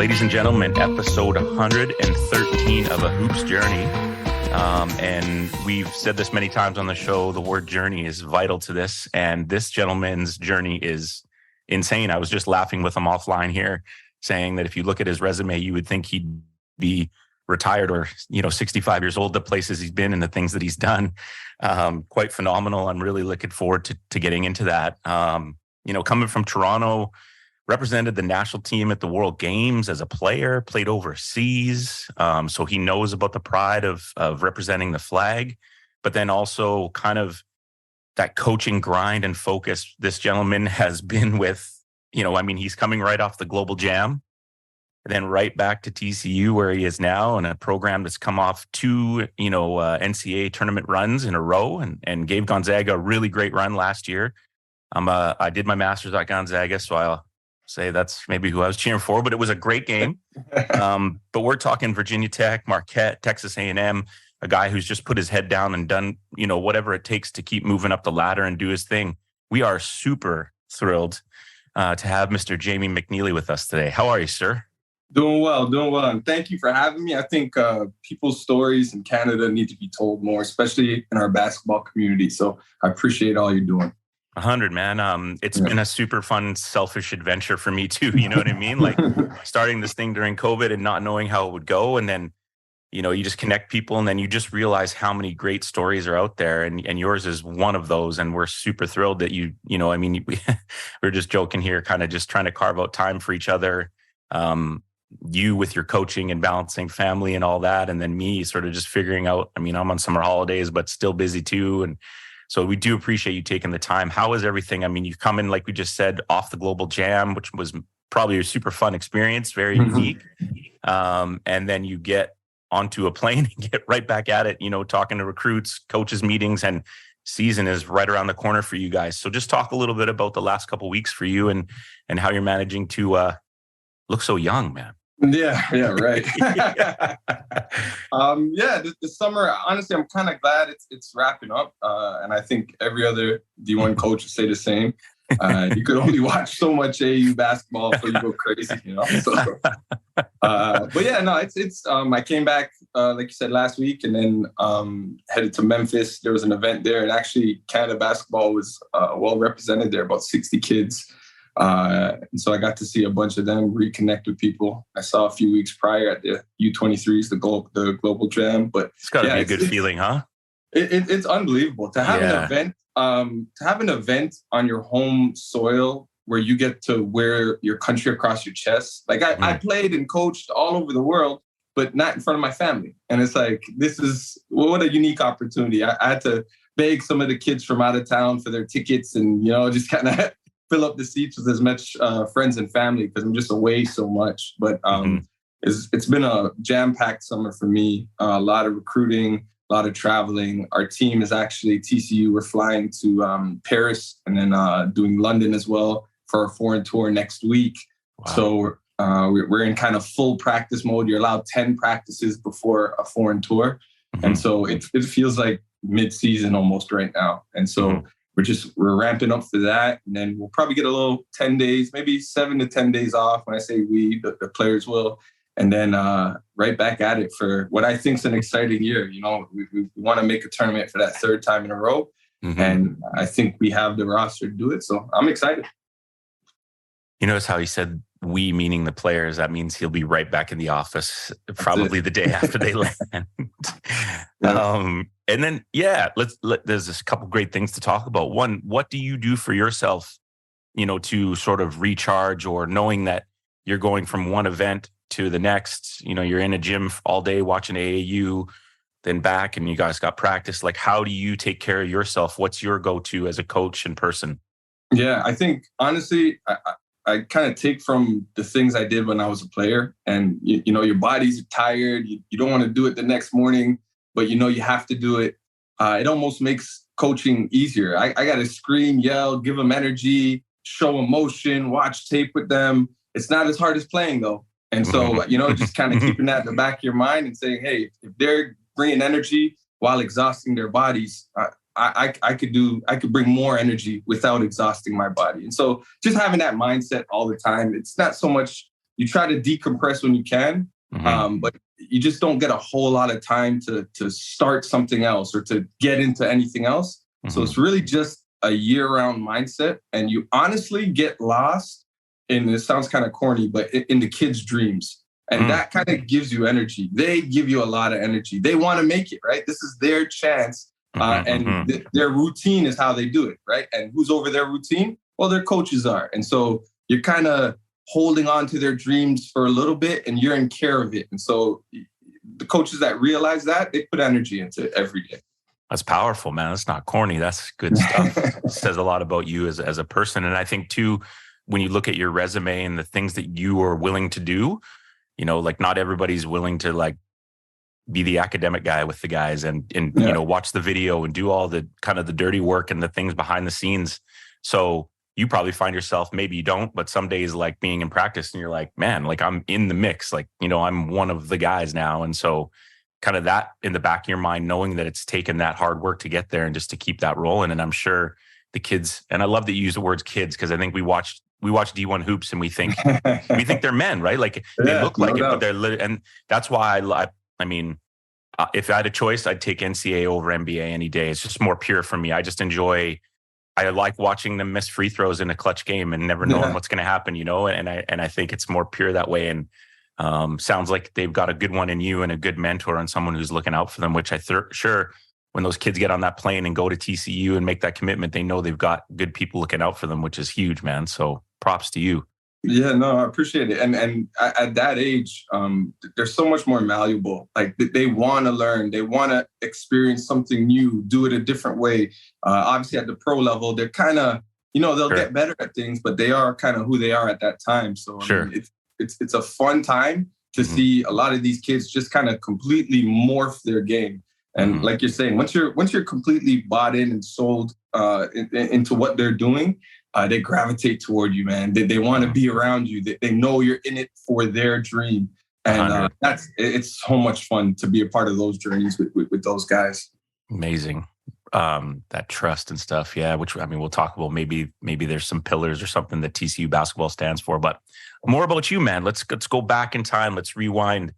Ladies and gentlemen, episode 113 of A Hoops Journey. And we've said this many times on the show, the word journey is vital to this. And this gentleman's journey is insane. I was just laughing with him offline here, saying that if you look at his resume, you would think he'd be retired or, 65 years old, the places he's been and the things that he's done. Quite phenomenal. I'm really looking forward to getting into that. Coming from Toronto, represented the national team at the World Games as a player, played overseas. So he knows about the pride of representing the flag, but then also kind of that coaching grind and focus this gentleman has been with, he's coming right off the Global Jam and then right back to TCU where he is now, and a program that's come off two, NCAA tournament runs in a row and gave Gonzaga a really great run last year. I did my master's at Gonzaga, so I'll say that's maybe who I was cheering for, but it was a great game. But we're talking Virginia Tech, Marquette, Texas A&M, a guy who's just put his head down and done, whatever it takes to keep moving up the ladder and do his thing. We are super thrilled to have Mr. Jamie McNeilly with us today. How are you, sir? Doing well. And thank you for having me. I think people's stories in Canada need to be told more, especially in our basketball community. So I appreciate all you're doing. 100, man. It's been a super fun, selfish adventure for me too. You know what I mean? Like starting this thing during COVID and not knowing how it would go. And then, you just connect people and then you just realize how many great stories are out there. And yours is one of those. And we're super thrilled that we're just joking here, kind of just trying to carve out time for each other. You with your coaching and balancing family and all that. And then me sort of just figuring out, I'm on summer holidays, but still busy too. And so we do appreciate you taking the time. How is everything? You come in, like we just said, off the Global Jam, which was probably a super fun experience, very unique. And then you get onto a plane and get right back at it, talking to recruits, coaches, meetings, and season is right around the corner for you guys. So just talk a little bit about the last couple of weeks for you and how you're managing to look so young, man. Yeah, right. This summer, honestly, I'm kind of glad it's wrapping up. And I think every other D1 coach would say the same. You could only watch so much AAU basketball before you go crazy, So, it's I came back, like you said, last week, and then headed to Memphis. There was an event there, and actually Canada basketball was well represented there, about 60 kids. And so I got to see a bunch of them, reconnect with people I saw a few weeks prior at the U23s, the Global Jam. But it's got to be a good feeling, huh? It's unbelievable to have an event on your home soil where you get to wear your country across your chest. Like I played and coached all over the world, but not in front of my family. And it's like, what a unique opportunity. I had to beg some of the kids from out of town for their tickets and, just kind of fill up the seats with as much friends and family because I'm just away so much. But it's been a jam-packed summer for me. A lot of recruiting, a lot of traveling. Our team is actually TCU. We're flying to Paris and then doing London as well for our foreign tour next week. Wow. So we're in kind of full practice mode. You're allowed 10 practices before a foreign tour. And so it feels like mid-season almost right now. And so we're ramping up for that. And then we'll probably get a little 10 days, maybe 7 to 10 days off. When I say we, the players will. And then right back at it for what I think is an exciting year. We want to make a tournament for that third time in a row. And I think we have the roster to do it. So I'm excited. You notice how he said we, meaning the players. That means he'll be right back in the office probably the day after they land. And then, there's a couple great things to talk about. One, what do you do for yourself, to sort of recharge, or knowing that you're going from one event to the next, you're in a gym all day watching AAU, then back and you guys got practice. Like, how do you take care of yourself? What's your go-to as a coach in person? Yeah, I think honestly, I kind of take from the things I did when I was a player, and your body's tired. You don't want to do it the next morning, but you have to do it. It almost makes coaching easier. I got to scream, yell, give them energy, show emotion, watch tape with them. It's not as hard as playing though. And so, just kind of keeping that in the back of your mind and saying, hey, if they're bringing energy while exhausting their bodies, I could bring more energy without exhausting my body. And so just having that mindset all the time, it's not so much you try to decompress when you can, but you just don't get a whole lot of time to start something else or to get into anything else. So it's really just a year-round mindset, and you honestly get lost in, it sounds kind of corny, but in the kids' dreams. And that kind of gives you energy. They give you a lot of energy. They want to make it, right? This is their chance. Their routine is how they do it, right? And who's over their routine? Well, their coaches are. And so you're kind of holding on to their dreams for a little bit, and you're in care of it. And so the coaches that realize that, they put energy into it every day. That's powerful, man. That's not corny. That's good stuff. It says a lot about you as a person. And I think too, when you look at your resume and the things that you are willing to do, you know, like not everybody's willing to like be the academic guy with the guys and you know, watch the video and do all the kind of the dirty work and the things behind the scenes. So you probably find yourself, maybe you don't, but some days like being in practice and you're like, man, like I'm in the mix, like, you know, I'm one of the guys now. And so kind of that in the back of your mind, knowing that it's taken that hard work to get there and just to keep that rolling. And I'm sure the kids, and I love that you use the words kids, because I think we watch D1 hoops and we think they're men, right? Like they look like it, but they're and that's why I mean, if I had a choice, I'd take NCAA over NBA any day. It's just more pure for me. I just enjoy. I like watching them miss free throws in a clutch game and never knowing what's going to happen, you know. And I think it's more pure that way. And sounds like they've got a good one in you and a good mentor and someone who's looking out for them. Which sure, when those kids get on that plane and go to TCU and make that commitment, they know they've got good people looking out for them, which is huge, man. So props to you. Yeah, no, I appreciate it. And at that age, they're so much more malleable. Like they want to learn, they want to experience something new, do it a different way. Obviously at the pro level, they're kind of, you know, they'll get better at things, but they are kind of who they are at that time. So I mean, it's a fun time to see a lot of these kids just kind of completely morph their game. And like you're saying, once you're completely bought in and sold into what they're doing, they gravitate toward you, man. They want to be around you. They know you're in it for their dream. And it's so much fun to be a part of those journeys with those guys. Amazing. That trust and stuff. Yeah. Which, I mean, we'll talk about maybe there's some pillars or something that TCU basketball stands for, but more about you, man. Let's go back in time. Let's rewind.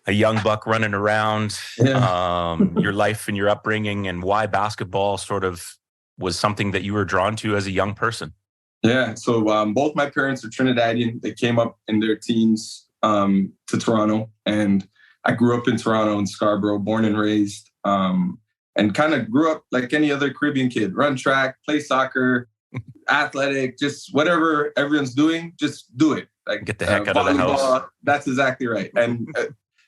A young buck running around, your life and your upbringing, and why basketball sort of was something that you were drawn to as a young person. Yeah. So both my parents are Trinidadian. They came up in their teens to Toronto, and I grew up in Toronto in Scarborough, born and raised, and kind of grew up like any other Caribbean kid, run track, play soccer, athletic, just whatever everyone's doing, just do it. Like get the heck out of the house. That's exactly right. And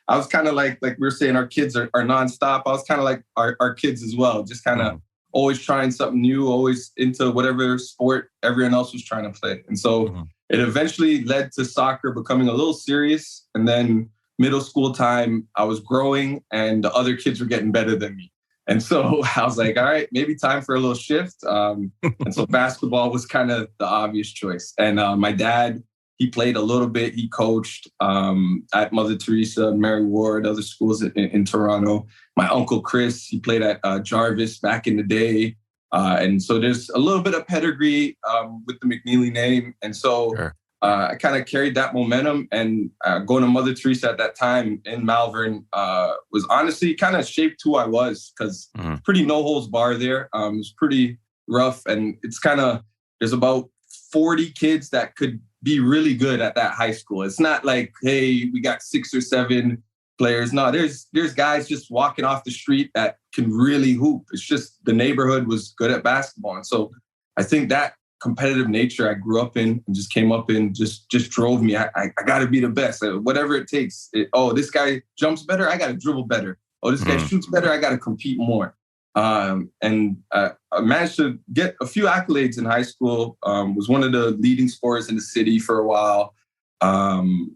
I was kind of like we were saying, our kids are nonstop. I was kind of like our kids as well, just kind of always trying something new, always into whatever sport everyone else was trying to play. And so it eventually led to soccer becoming a little serious. And then middle school time, I was growing and the other kids were getting better than me. And so I was like, all right, maybe time for a little shift. And so basketball was kind of the obvious choice. And my dad, he played a little bit. He coached at Mother Teresa, Mary Ward, other schools in Toronto. My uncle Chris, he played at Jarvis back in the day. And so there's a little bit of pedigree with the McNeilly name. And so I kind of carried that momentum. And going to Mother Teresa at that time in Malvern was honestly kind of shaped who I was, because pretty no holds bar there. It was pretty rough. And it's kind of, there's about 40 kids that could be really good at that high school. It's not like, hey, we got 6 or 7 players. No, there's guys just walking off the street that can really hoop. It's just the neighborhood was good at basketball. And so I think that competitive nature I grew up in and just came up in just drove me. I got to be the best, whatever it takes. This guy jumps better, I got to dribble better. Oh, this guy shoots better, I got to compete more. And I managed to get a few accolades in high school. Was one of the leading scorers in the city for a while.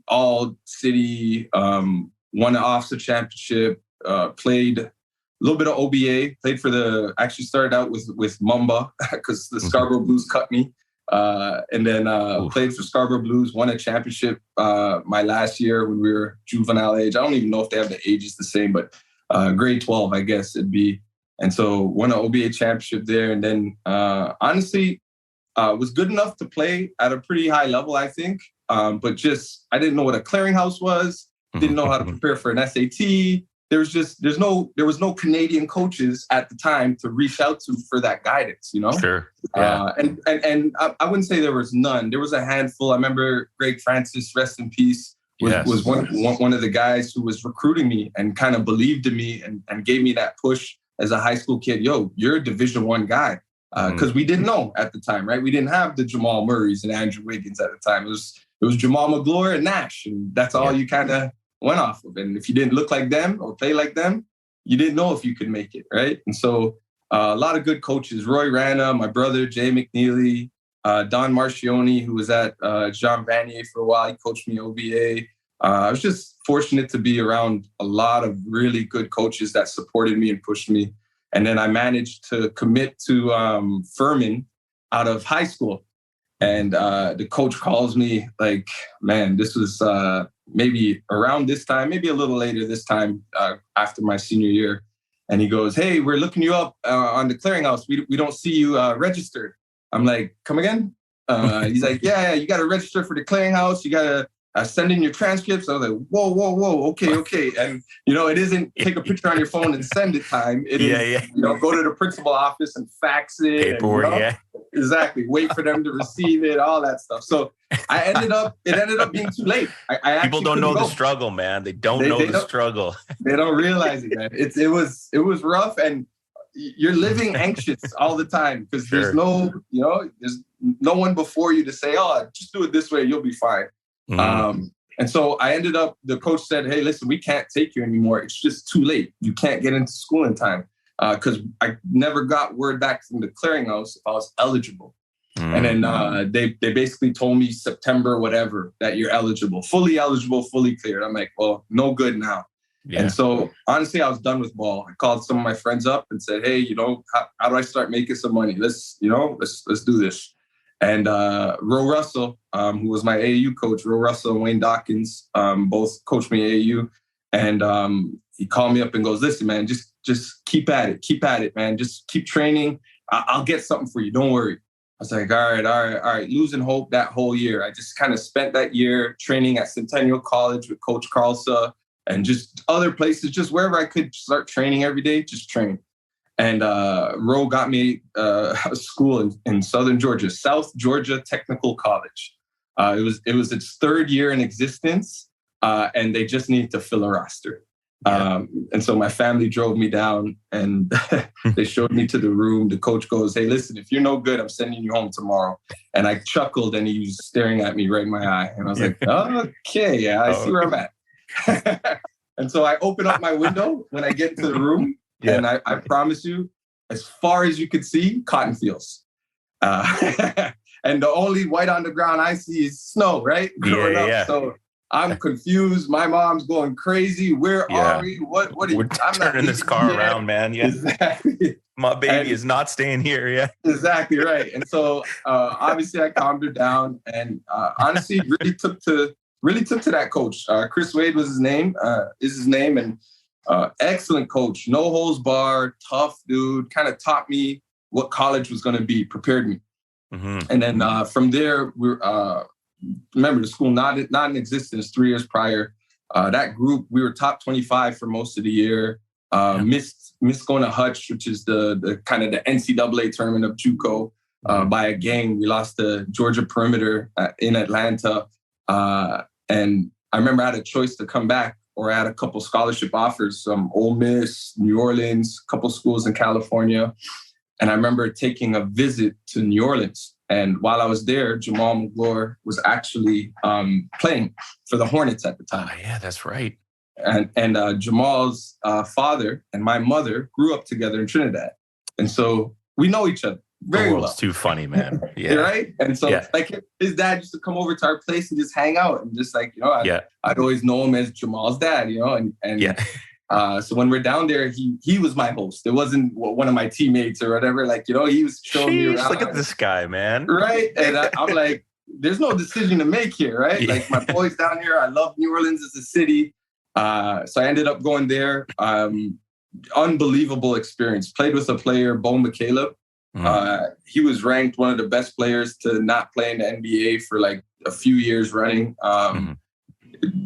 All city, won an officer championship, played a little bit of OBA, actually started out with Mamba because the Scarborough Blues cut me. And then played for Scarborough Blues, won a championship my last year when we were juvenile age. I don't even know if they have the ages the same, but grade 12, I guess it'd be. And so won an OBA championship there. And then honestly, was good enough to play at a pretty high level, I think. but just I didn't know what a clearinghouse was. Didn't know how to prepare for an SAT. There was no Canadian coaches at the time to reach out to for that guidance, you know? Sure. Yeah. And I wouldn't say there was none. There was a handful. I remember Greg Francis, rest in peace, was one of the guys who was recruiting me and kind of believed in me and gave me that push as a high school kid. Yo, you're a Division I guy. Because we didn't know at the time, right? We didn't have the Jamal Murrays and Andrew Wiggins at the time. It was Jamal McGlory and Nash, and that's all you kind of went off of. And if you didn't look like them or play like them, you didn't know if you could make it, right? And so a lot of good coaches. Roy Rana, my brother, Jay McNeilly, Don Marcioni, who was at Jean Vanier for a while. He coached me OBA. I was just fortunate to be around a lot of really good coaches that supported me and pushed me. And then I managed to commit to Furman out of high school. And the coach calls me like, man, this was maybe around this time, maybe a little later this time after my senior year. And he goes, hey, we're looking you up on the clearinghouse. We don't see you registered. I'm like, come again? He's like, yeah, you got to register for the clearinghouse. You got to send in your transcripts. I was like, whoa. Okay. And, it isn't take a picture on your phone and send it time. It is, go to the principal office and fax it. Paperwork, Exactly. Wait for them to receive it, all that stuff. So it ended up being too late. I People don't know the struggle, man. They don't know the struggle. They don't realize it, man. It was rough, and you're living anxious all the time because there's no one before you to say, oh, just do it this way. You'll be fine. And so I ended up, the coach said, hey, listen, we can't take you anymore. It's just too late. You can't get into school in time. Because I never got word back from the clearinghouse if I was eligible. And then they basically told me September, whatever, that you're eligible, fully cleared. I'm like, well, no good now. Yeah. And so honestly, I was done with ball. I called some of my friends up and said, hey, how do I start making some money? Let's do this. And Ro Russell, who was my AAU coach, Ro Russell and Wayne Dawkins, both coached me AAU. And he called me up and goes, listen, man, just keep at it, man. Just keep training. I'll get something for you. Don't worry. I was like, all right. Losing hope that whole year. I just kind of spent that year training at Centennial College with Coach Carlsa and just other places, just wherever I could start training every day, just train. And Ro got me a school in Southern Georgia, South Georgia Technical College. It was its third year in existence, and they just needed to fill a roster. Yeah. And so my family drove me down and they showed me to the room. The coach goes, hey, listen, if you're no good, I'm sending you home tomorrow. And I chuckled and he was staring at me right in my eye. And I was like, okay, yeah, I see where I'm at. And so I open up my window when I get into the room. Yeah. And I promise you, as far as you could see, cotton fields. And the only white on the ground I see is snow, right? Growing up. So I'm confused. My mom's going crazy. Where are we? What are you? We're turning this car around, man. Yeah. Exactly. My baby is not staying here. Yeah. Exactly right. And so obviously I calmed her down and honestly really took to that coach. Chris Wade was his name, and excellent coach. No holds barred, tough dude, kind of taught me what college was going to be, prepared me. Mm-hmm. And then from there, remember the school not in existence 3 years prior. That group, we were top 25 for most of the year. Missed going to Hutch, which is the kind of the NCAA tournament of JUCO by a game. We lost to Georgia Perimeter in Atlanta. And I remember I had a choice to come back or I had a couple scholarship offers, Ole Miss, New Orleans, a couple schools in California. And I remember taking a visit to New Orleans. And while I was there, Jamal McGlory was actually playing for the Hornets at the time. Oh, yeah, that's right. And Jamal's father and my mother grew up together in Trinidad. And so we know each other very well. It's too funny, man. Yeah. Right? And so like his dad used to come over to our place and just hang out. And just like, I'd always know him as Jamal's dad, so when we're down there, he was my host. It wasn't one of my teammates or whatever. Like, he was showing me around. Look at this guy, man. Right. And I'm like, there's no decision to make here, right? Yeah. Like my boys down here, I love New Orleans as a city. So I ended up going there. Unbelievable experience. Played with a player, Bo McCaleb. He was ranked one of the best players to not play in the NBA for like a few years running.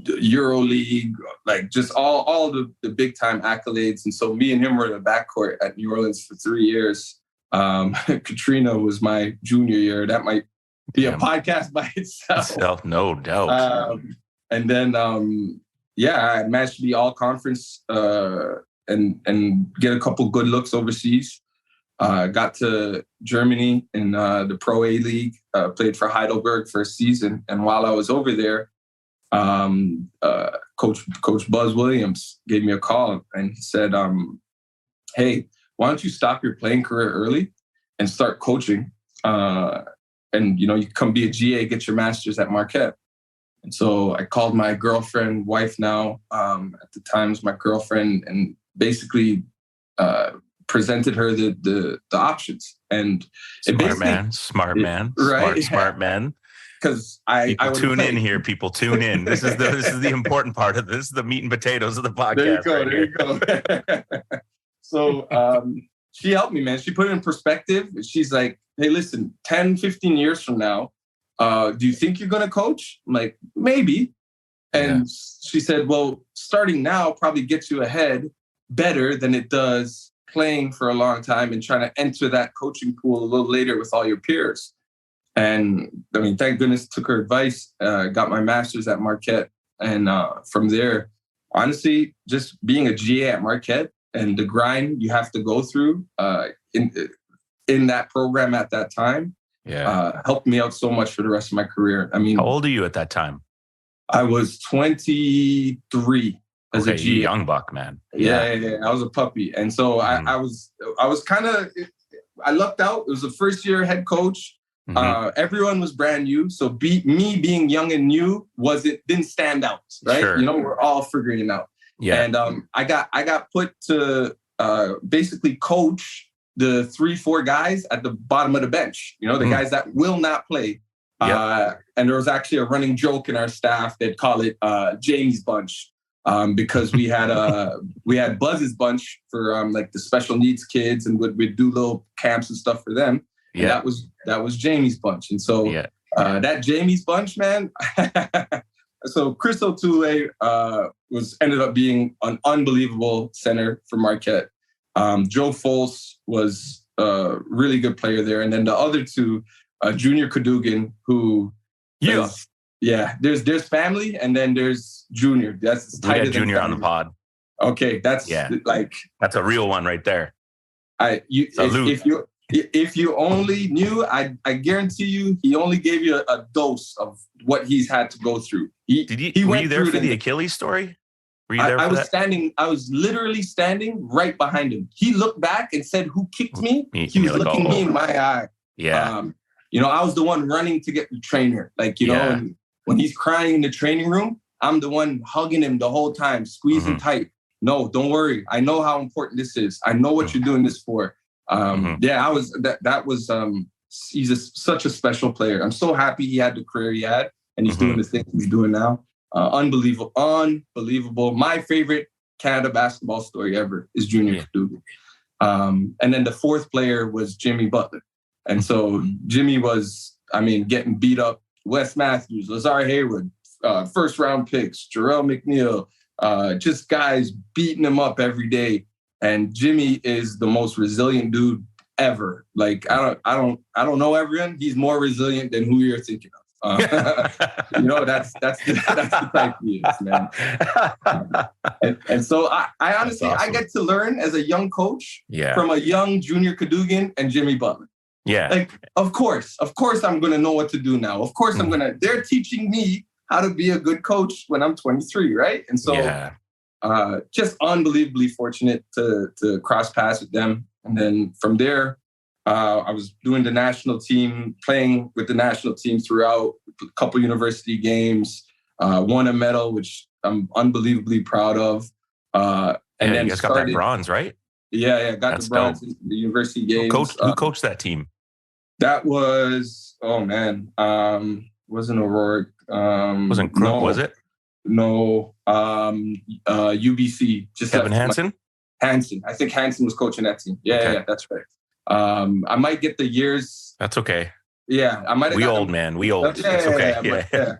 Euro League, like just all the big time accolades. And so me and him were in the backcourt at New Orleans for 3 years. Katrina was my junior year. That might be a podcast by itself. No doubt. And then, I managed to be all conference and get a couple good looks overseas. Got to Germany in the Pro A League, played for Heidelberg for a season. And while I was over there, Coach Buzz Williams gave me a call and he said, hey, why don't you stop your playing career early and start coaching? And, you come be a GA, get your master's at Marquette. And so I called my girlfriend, wife now, at the time was my girlfriend, and basically presented her the options. And smart man, right? Smart man. Because I tune in here. People tune in. This is the important part of this. This is the meat and potatoes of the podcast. There you go. So she helped me, man. She put it in perspective. She's like, hey, listen, 10, 15 years from now, do you think you're going to coach? I'm like, maybe. And she said, well, starting now probably gets you ahead better than it does playing for a long time and trying to enter that coaching pool a little later with all your peers. And I mean, thank goodness took her advice, got my master's at Marquette. And from there, honestly, just being a GA at Marquette and the grind you have to go through in that program at that time helped me out so much for the rest of my career. I mean, how old are you at that time? I was 23 as a GA. Young buck, man. Yeah. I was a puppy. And so I was kind of, I lucked out. It was the first year head coach. Everyone was brand new. So me being young and new didn't stand out, right? Sure. We're all figuring it out. Yeah. And I got put to basically coach the 3-4 guys at the bottom of the bench, the guys that will not play. And there was actually a running joke in our staff. They'd call it Jamie's bunch. Because we had Buzz's bunch for like the special needs kids, and we'd do little camps and stuff for them. And that was Jamie's bunch. And so that Jamie's bunch, man. So Chris O'Toole ended up being an unbelievable center for Marquette. Joe Fols was a really good player there. And then the other two, Junior Cadougan, who there's family, and then there's Junior. That's tighter than Junior family. On the pod. Okay, that's that's a real one right there. If you only knew, I guarantee you, he only gave you a dose of what he's had to go through. Were you there for the Achilles story? Were you there? I was literally standing right behind him. He looked back and said, "Who kicked me?" He was looking me in my eye. Yeah. I was the one running to get the trainer. And when he's crying in the training room, I'm the one hugging him the whole time, squeezing tight. No, don't worry. I know how important this is. I know what you're doing this for. He's such a special player. I'm so happy he had the career he had, and he's doing the things he's doing now. Unbelievable. My favorite Canada basketball story ever is Junior Cadougan. And then the fourth player was Jimmy Butler. And so Jimmy was, getting beat up. Wes Matthews, Lazar Hayward, first round picks, Jarrell McNeil, just guys beating him up every day. And Jimmy is the most resilient dude ever. Like, I don't know everyone. He's more resilient than who you're thinking of. That's the type he is, man. And so I honestly, awesome. I get to learn as a young coach from a young Junior Cadougan and Jimmy Butler. Yeah. Like, of course, I'm going to know what to do now. Of course, they're teaching me how to be a good coach when I'm 23, right? And so just unbelievably fortunate to cross paths with them. And then from there, I was doing the national team, playing with the national team throughout a couple university games, won a medal, which I'm unbelievably proud of. And then you guys got that bronze, right? Yeah, got the bronze in the university games. Who coached that team? That was, wasn't O'Rourke. Wasn't Crook, was it? No, UBC. Just Kevin Hansen? Hansen. I think Hansen was coaching that team. Yeah, that's right. I might get the years. That's okay. Yeah, I might have. We old, man. We old. Yeah, it's okay. yeah.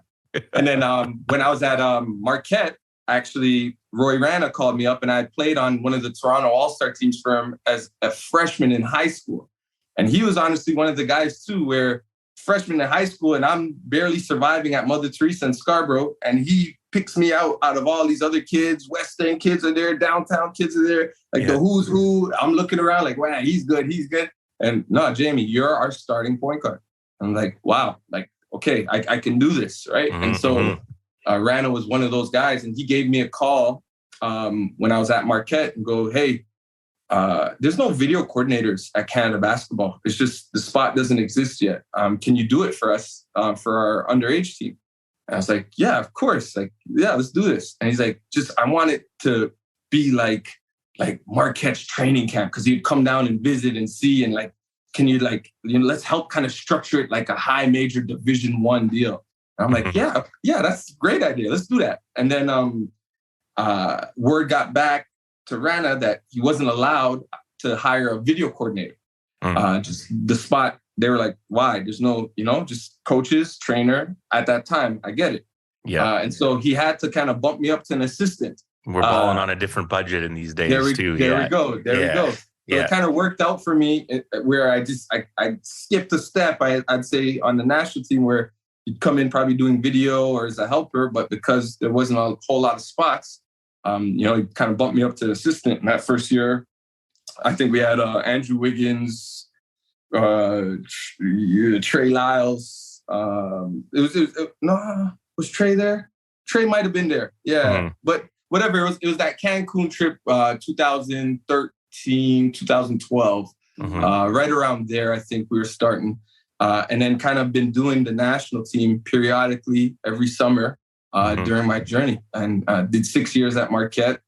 And then when I was at Marquette, actually, Roy Rana called me up, and I played on one of the Toronto All-Star teams for him as a freshman in high school. And he was honestly one of the guys too, where freshman in high school, and I'm barely surviving at Mother Teresa in Scarborough, and he picks me out of all these other kids. West End kids are there, downtown kids are there, like the who's who. I'm looking around like, wow, he's good. And no, Jamie, you're our starting point guard. I'm like, wow, like, okay, I can do this, right? Mm-hmm, and so Rana was one of those guys, and he gave me a call when I was at Marquette and go, hey, there's no video coordinators at Canada basketball. It's just the spot doesn't exist yet. Can you do it for us for our underage team? And I was like, yeah, of course. Like, yeah, let's do this. And he's like, I want it to be like Marquette's training camp, because he'd come down and visit and see, and like, can you let's help kind of structure it like a high major Division I deal. And I'm like, yeah, that's a great idea. Let's do that. And then word got back to Rana that he wasn't allowed to hire a video coordinator. Just the spot, they were like, why? There's no, just coaches, trainer at that time. I get it. Yeah. And so he had to kind of bump me up to an assistant. We're balling on a different budget in these days too. There we go. So it kind of worked out for me where I skipped a step, I'd say, on the national team, where you'd come in probably doing video or as a helper, but because there wasn't a whole lot of spots, he kind of bumped me up to assistant. In that first year, I think we had Andrew Wiggins, Trey Lyles. Was Trey there? Trey might have been there. Yeah, but whatever. It was that Cancun trip, 2013, 2012. Right around there, I think we were starting. And then kind of been doing the national team periodically every summer during my journey. And did 6 years at Marquette,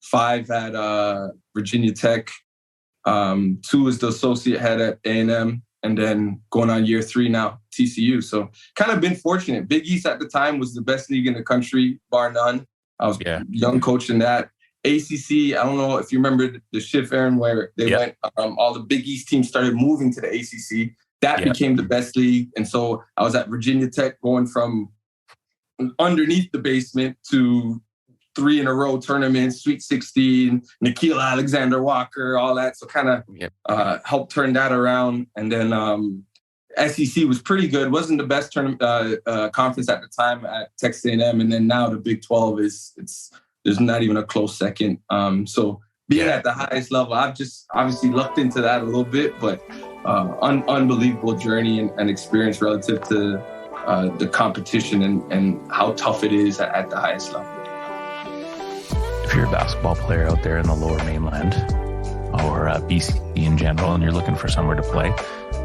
5 at Virginia Tech, 2 as the associate head at A&M, and then going on year 3 now, TCU. So kind of been fortunate. Big East at the time was the best league in the country, bar none. I was young coach in that. ACC, I don't know if you remember the shift, Aaron, where they went, all the Big East teams started moving to the ACC. That became the best league. And so I was at Virginia Tech, going from underneath the basement to 3 in a row tournaments, Sweet 16, Nickeil Alexander-Walker, all that. So kind of helped turn that around. And then SEC was pretty good. Wasn't the best conference at the time at Texas A&M. And then now the Big 12 there's not even a close second. So being at the highest level, I've just obviously lucked into that a little bit, but unbelievable journey and experience relative to the competition and how tough it is at the highest level. If you're a basketball player out there in the Lower Mainland or BC in general, and you're looking for somewhere to play,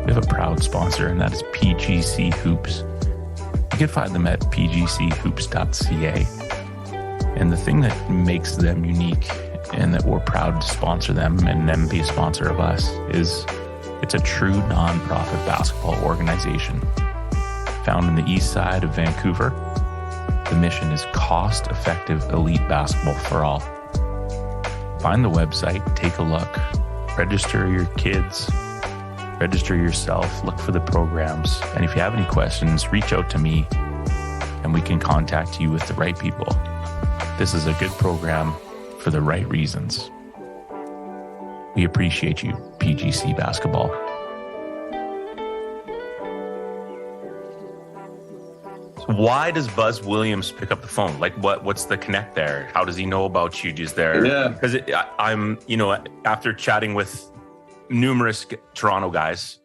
we have a proud sponsor, and that is PGC Hoops. You can find them at pgchoops.ca. And the thing that makes them unique and that we're proud to sponsor them and them be a sponsor of us is it's a true nonprofit basketball organization. Found in the east side of Vancouver, the mission is cost-effective elite basketball for all. Find the website, take a look, register your kids, register yourself, look for the programs. And if you have any questions, reach out to me and we can contact you with the right people. This is a good program for the right reasons. We appreciate you, PGC Basketball. So why does Buzz Williams pick up the phone? Like, what's the connect there? How does he know about you? Is there? Yeah. Because I'm, after chatting with numerous Toronto guys,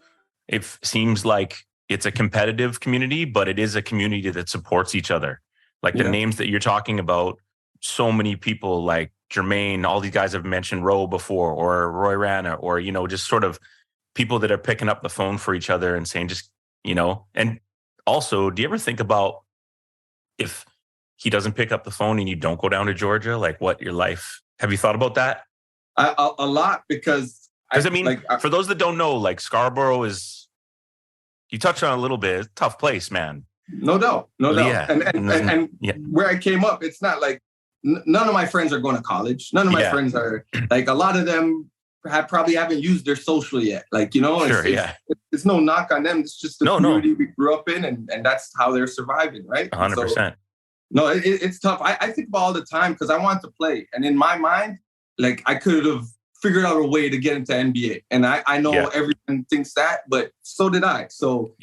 it seems like it's a competitive community, but it is a community that supports each other. Like the names that you're talking about, so many people like Jermaine, all these guys have mentioned Roe before, or Roy Rana, or, just sort of people that are picking up the phone for each other and saying and also, do you ever think about if he doesn't pick up the phone and you don't go down to Georgia, like what your life, have you thought about that? A lot, because for those that don't know, like Scarborough is, you touched on a little bit, tough place, man. No doubt. Yeah. And where I came up, it's not like, none of my friends are going to college. None of my friends are, like, a lot of them probably haven't used their social yet. Like, Sure, it's no knock on them. It's just the community we grew up in, and that's how they're surviving, right? 100%. No, it's tough. I think about all the time because I want to play. And in my mind, like I could have figured out a way to get into NBA. And I know everyone thinks that, but so did I. So,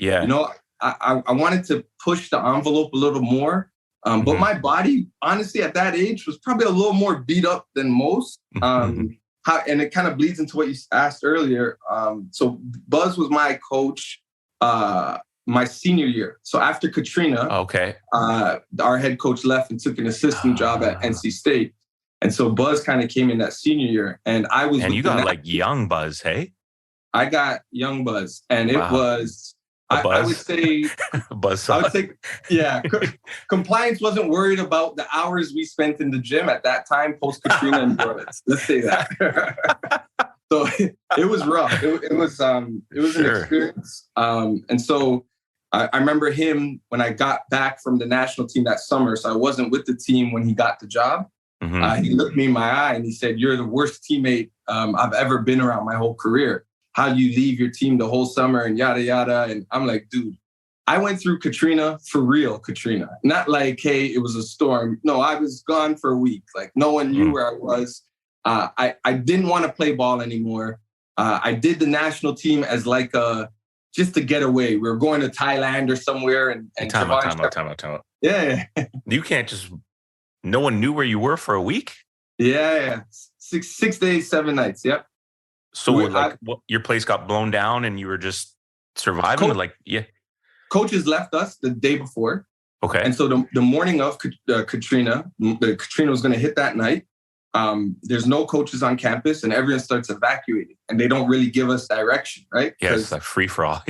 I wanted to push the envelope a little more. But my body, honestly, at that age was probably a little more beat up than most. And it kind of bleeds into what you asked earlier. So Buzz was my coach my senior year. So after Katrina, our head coach left and took an assistant job at NC State. And so Buzz kind of came in that senior year. And I was... And you got like young Buzz, hey? I got young Buzz. And it was... I would say... Buzzsaw. I would say, compliance wasn't worried about the hours we spent in the gym at that time, post-Katrina and New Orleans. Let's say that. So it was rough. It was an experience. And so I remember him when I got back from the national team that summer. So I wasn't with the team when he got the job. He looked me in my eye and he said, "You're the worst teammate I've ever been around my whole career. How do you leave your team the whole summer and yada, yada." And I'm like, dude, I went through Katrina for real, Katrina. Not like, hey, it was a storm. No, I was gone for a week. Like no one knew where I was. I didn't want to play ball anymore. I did the national team as like just to get away. We were going to Thailand or somewhere. And Time out. Yeah. You can't just... No one knew where you were for a week? Yeah. 6 days, 7 nights. Yep. So your place got blown down and you were just surviving? Coaches left us the day before. Okay. And so the morning of Katrina, Katrina was going to hit that night. There's no coaches on campus and everyone starts evacuating and they don't really give us direction, right? Yeah, it's like free for all.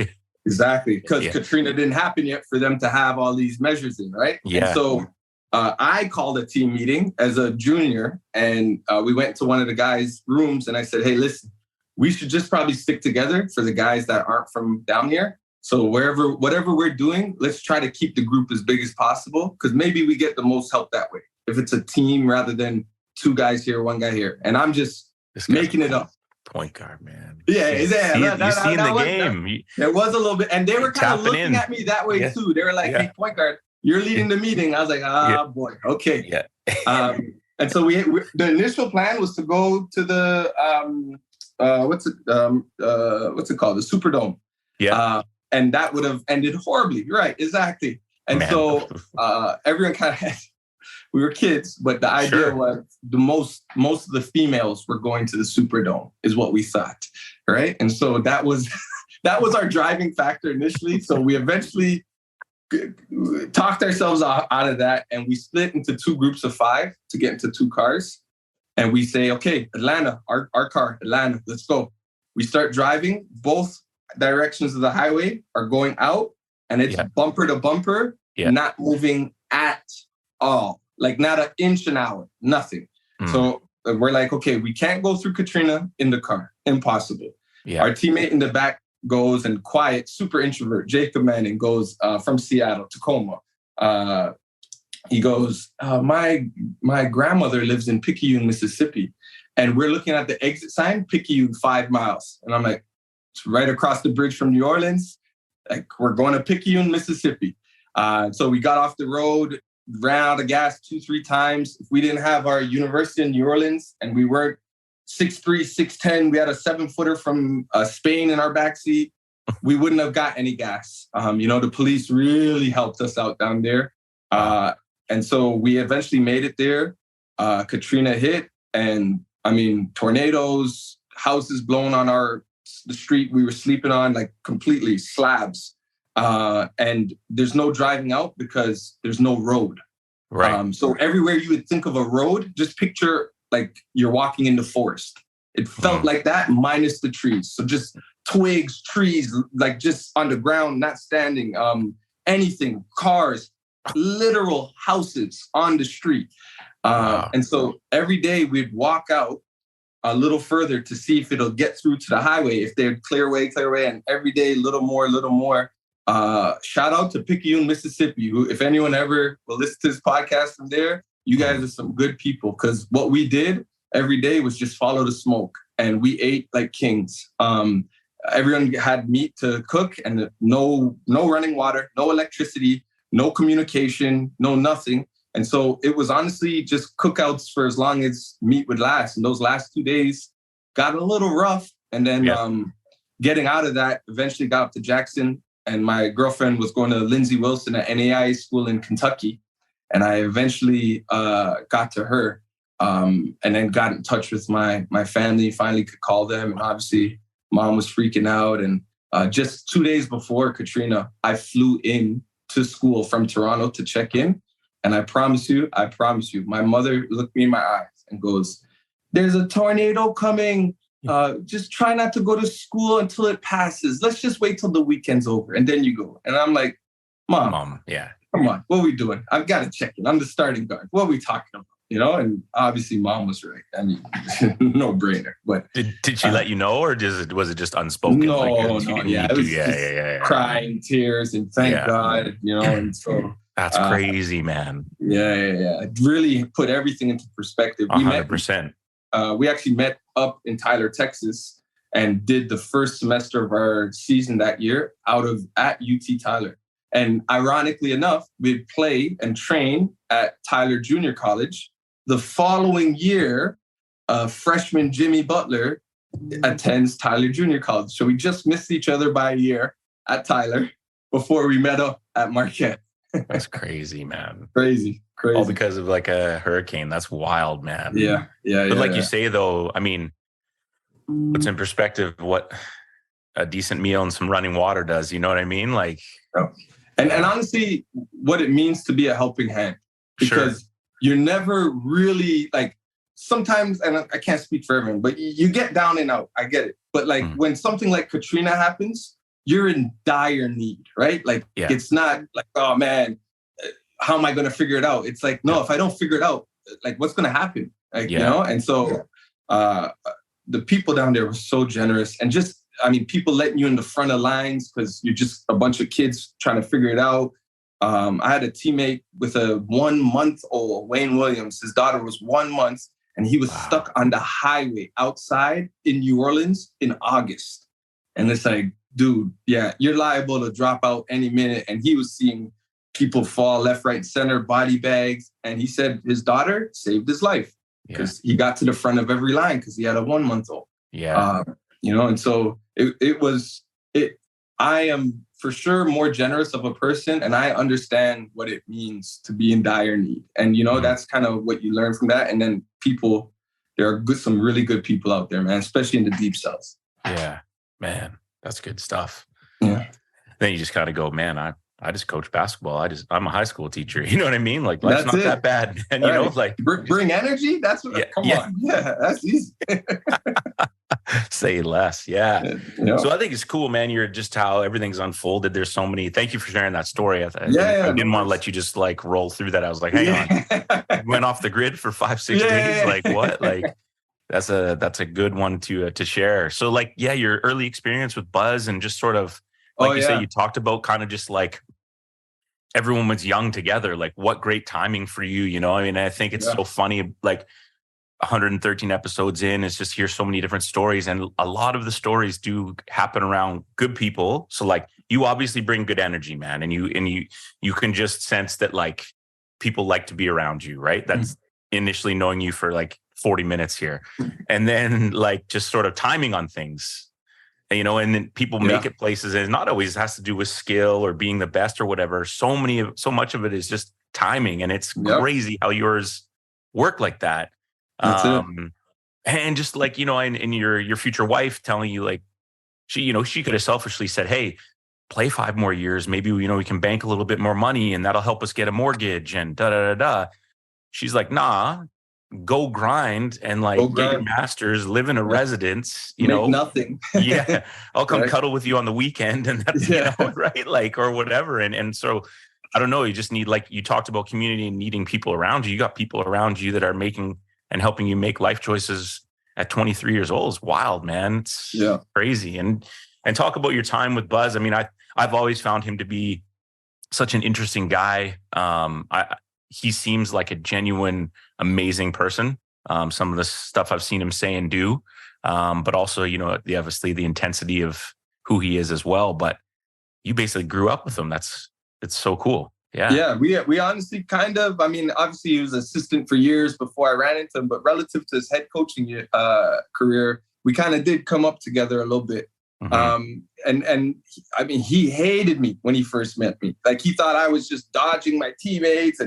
Exactly. Because Katrina didn't happen yet for them to have all these measures in, right? Yeah. And so I called a team meeting as a junior and we went to one of the guys' rooms and I said, "Hey, listen, we should just probably stick together for the guys that aren't from down here. So whatever we're doing, let's try to keep the group as big as possible because maybe we get the most help that way. If it's a team rather than 2 guys here, 1 guy here." And I'm just making it up. Point guard, man. Yeah. You see in the game. There was a little bit. And they were kind of looking at me that way too. They were like, "Hey, point guard, you're leading the meeting." I was like, boy, okay. Yeah. And so the initial plan was to go to the what's it called? The Superdome. Yeah. And that would have ended horribly. You're right, exactly. And so everyone kind of we were kids, but the idea was the most of the females were going to the Superdome is what we thought, right? And so that was our driving factor initially. So we eventually talked ourselves out of that, and we split into 2 groups of 5 to get into 2 cars. And we say, "Okay, Atlanta, our car, Atlanta, let's go." We start driving. Both directions of the highway are going out, and it's bumper to bumper, not moving at all. Like not an inch an hour, nothing. So we're like, okay, we can't go through Katrina in the car. Impossible. Yeah. Our teammate in the back goes and quiet, super introvert, Jacob Manning goes from Seattle, Tacoma. He goes, my grandmother lives in Picayune, Mississippi. And we're looking at the exit sign, Picayune, 5 miles. And I'm like, it's right across the bridge from New Orleans. Like we're going to Picayune, Mississippi. So we got off the road, ran out of gas 2-3 times. If we didn't have our university in New Orleans and we weren't 6'3", 6'10", we had a 7-footer from Spain in our backseat, we wouldn't have got any gas. The police really helped us out down there. And so we eventually made it there. Katrina hit and tornadoes, houses blown on the street we were sleeping on, like completely slabs. And there's no driving out because there's no road. Right. So everywhere you would think of a road, just picture like you're walking in the forest. It felt like that minus the trees. So just twigs, trees, like just on the ground, not standing, anything, cars, literal houses on the street. And so every day we'd walk out a little further to see if it'll get through to the highway, if they'd clear away. And every day, little more. Shout out to Picayune, Mississippi, who, if anyone ever will listen to this podcast from there, you guys are some good people because what we did every day was just follow the smoke. and we ate like kings. Everyone had meat to cook, and no running water, no electricity, no communication, no nothing. And so it was honestly just cookouts for as long as meat would last. And those last 2 days got a little rough. And then getting out of that, eventually got up to Jackson. And my girlfriend was going to Lindsey Wilson at NAIA school in Kentucky. And I eventually got to her and then got in touch with my family, finally could call them. And obviously mom was freaking out. And just 2 days before Katrina, I flew in to school from Toronto to check in. And I promise you, my mother looked me in my eyes and goes, "There's a tornado coming. Just try not to go to school until it passes. Let's just wait till the weekend's over and then you go." And I'm like, Mom, yeah. Come on, what are we doing? I've got to check in. I'm the starting guard. What are we talking about? You know, and obviously mom was right. I mean, no brainer. But did she let you know, or was it just unspoken? No, yeah, it was crying, tears, and thank God, you know. And so that's crazy, man. Yeah. It really put everything into perspective. 100%. We actually met up in Tyler, Texas, and did the first semester of our season that year at UT Tyler. And ironically enough, we'd play and train at Tyler Junior College. The following year, freshman Jimmy Butler attends Tyler Junior College. So we just missed each other by a year at Tyler before we met up at Marquette. That's crazy, man. Crazy. All because of like a hurricane. That's wild, man. Yeah. But like you say, though, I mean, puts in perspective what a decent meal and some running water does. You know what I mean? Like, and honestly, what it means to be a helping hand, because you're never really like, sometimes, and I can't speak for everyone, but you get down and out. I get it. But like when something like Katrina happens, you're in dire need, right? Like it's not like, oh man, how am I going to figure it out? It's like, no, if I don't figure it out, like what's going to happen? Like, you know? And so the people down there were so generous, and just, I mean, people letting you in the front of lines because you're just a bunch of kids trying to figure it out. I had a teammate with a 1-month-old, Wayne Williams. His daughter was 1 month, and he was stuck on the highway outside in New Orleans in August. And it's like, dude, you're liable to drop out any minute. And he was seeing people fall left, right, center, body bags. And he said his daughter saved his life because he got to the front of every line because he had a 1-month-old. You know, and so I am for sure more generous of a person, and I understand what it means to be in dire need. And, you know, that's kind of what you learn from that. And then people, there are some really good people out there, man, especially in the deep south. Yeah, man, that's good stuff. Yeah. Then you just kind of go, man, I just coach basketball. I'm a high school teacher. You know what I mean? Like, life's not that bad. And, you know, like... Bring energy? That's what... Come on. Yeah, that's easy. Say less. Yeah. So I think it's cool, man. You're just how everything's unfolded. There's so many... Thank you for sharing that story. I didn't want to let you just, like, roll through that. I was like, hang on. You went off the grid for 5-6 days? Like, what? Like... That's a good one to share. So, like, your early experience with Buzz and just sort of... Like you say, you talked about kind of just like everyone was young together. Like, what great timing for you, you know? I mean, I think it's so funny, like 113 episodes in, it's just hear so many different stories. And a lot of the stories do happen around good people. So like you obviously bring good energy, man. And you can just sense that like people like to be around you, right? That's initially knowing you for like 40 minutes here. And then like just sort of timing on things. You know, and then people make it places, and it not always has to do with skill or being the best or whatever. So much of it is just timing, and it's crazy how yours work like that. And just like, you know, and your future wife telling you like, she could have selfishly said, hey, play 5 more years. Maybe, you know, we can bank a little bit more money and that'll help us get a mortgage and She's like, nah. Go grind and like get your master's, live in a residence, you know, nothing. I'll come cuddle with you on the weekend and that's, you know, right. Like, or whatever. And so I don't know, you just need, like you talked about community and needing people around you. You got people around you that are making and helping you make life choices at 23 years old. It's wild, man. It's crazy. And talk about your time with Buzz. I mean, I've always found him to be such an interesting guy. He seems like a genuine, amazing person. Some of the stuff I've seen him say and do. but also, obviously the intensity of who he is as well. But you basically grew up with him. It's so cool. Yeah. Yeah, we honestly kind of, obviously he was assistant for years before I ran into him, but relative to his head coaching career, we kind of did come up together a little bit. He hated me when he first met me. Like, he thought I was just dodging my teammates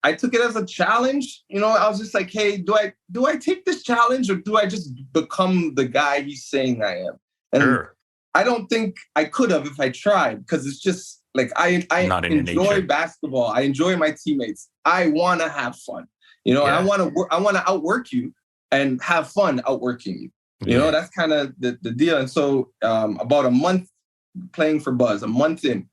I took it as a challenge. I was just like, hey, do I take this challenge, or do I just become the guy he's saying I am? And sure. I don't think I could have if I tried, because it's just like, I enjoy basketball. I enjoy my teammates. I want to have fun. I want to outwork you and have fun outworking you. That's kind of the deal. And so about a month playing for Buzz, a month in,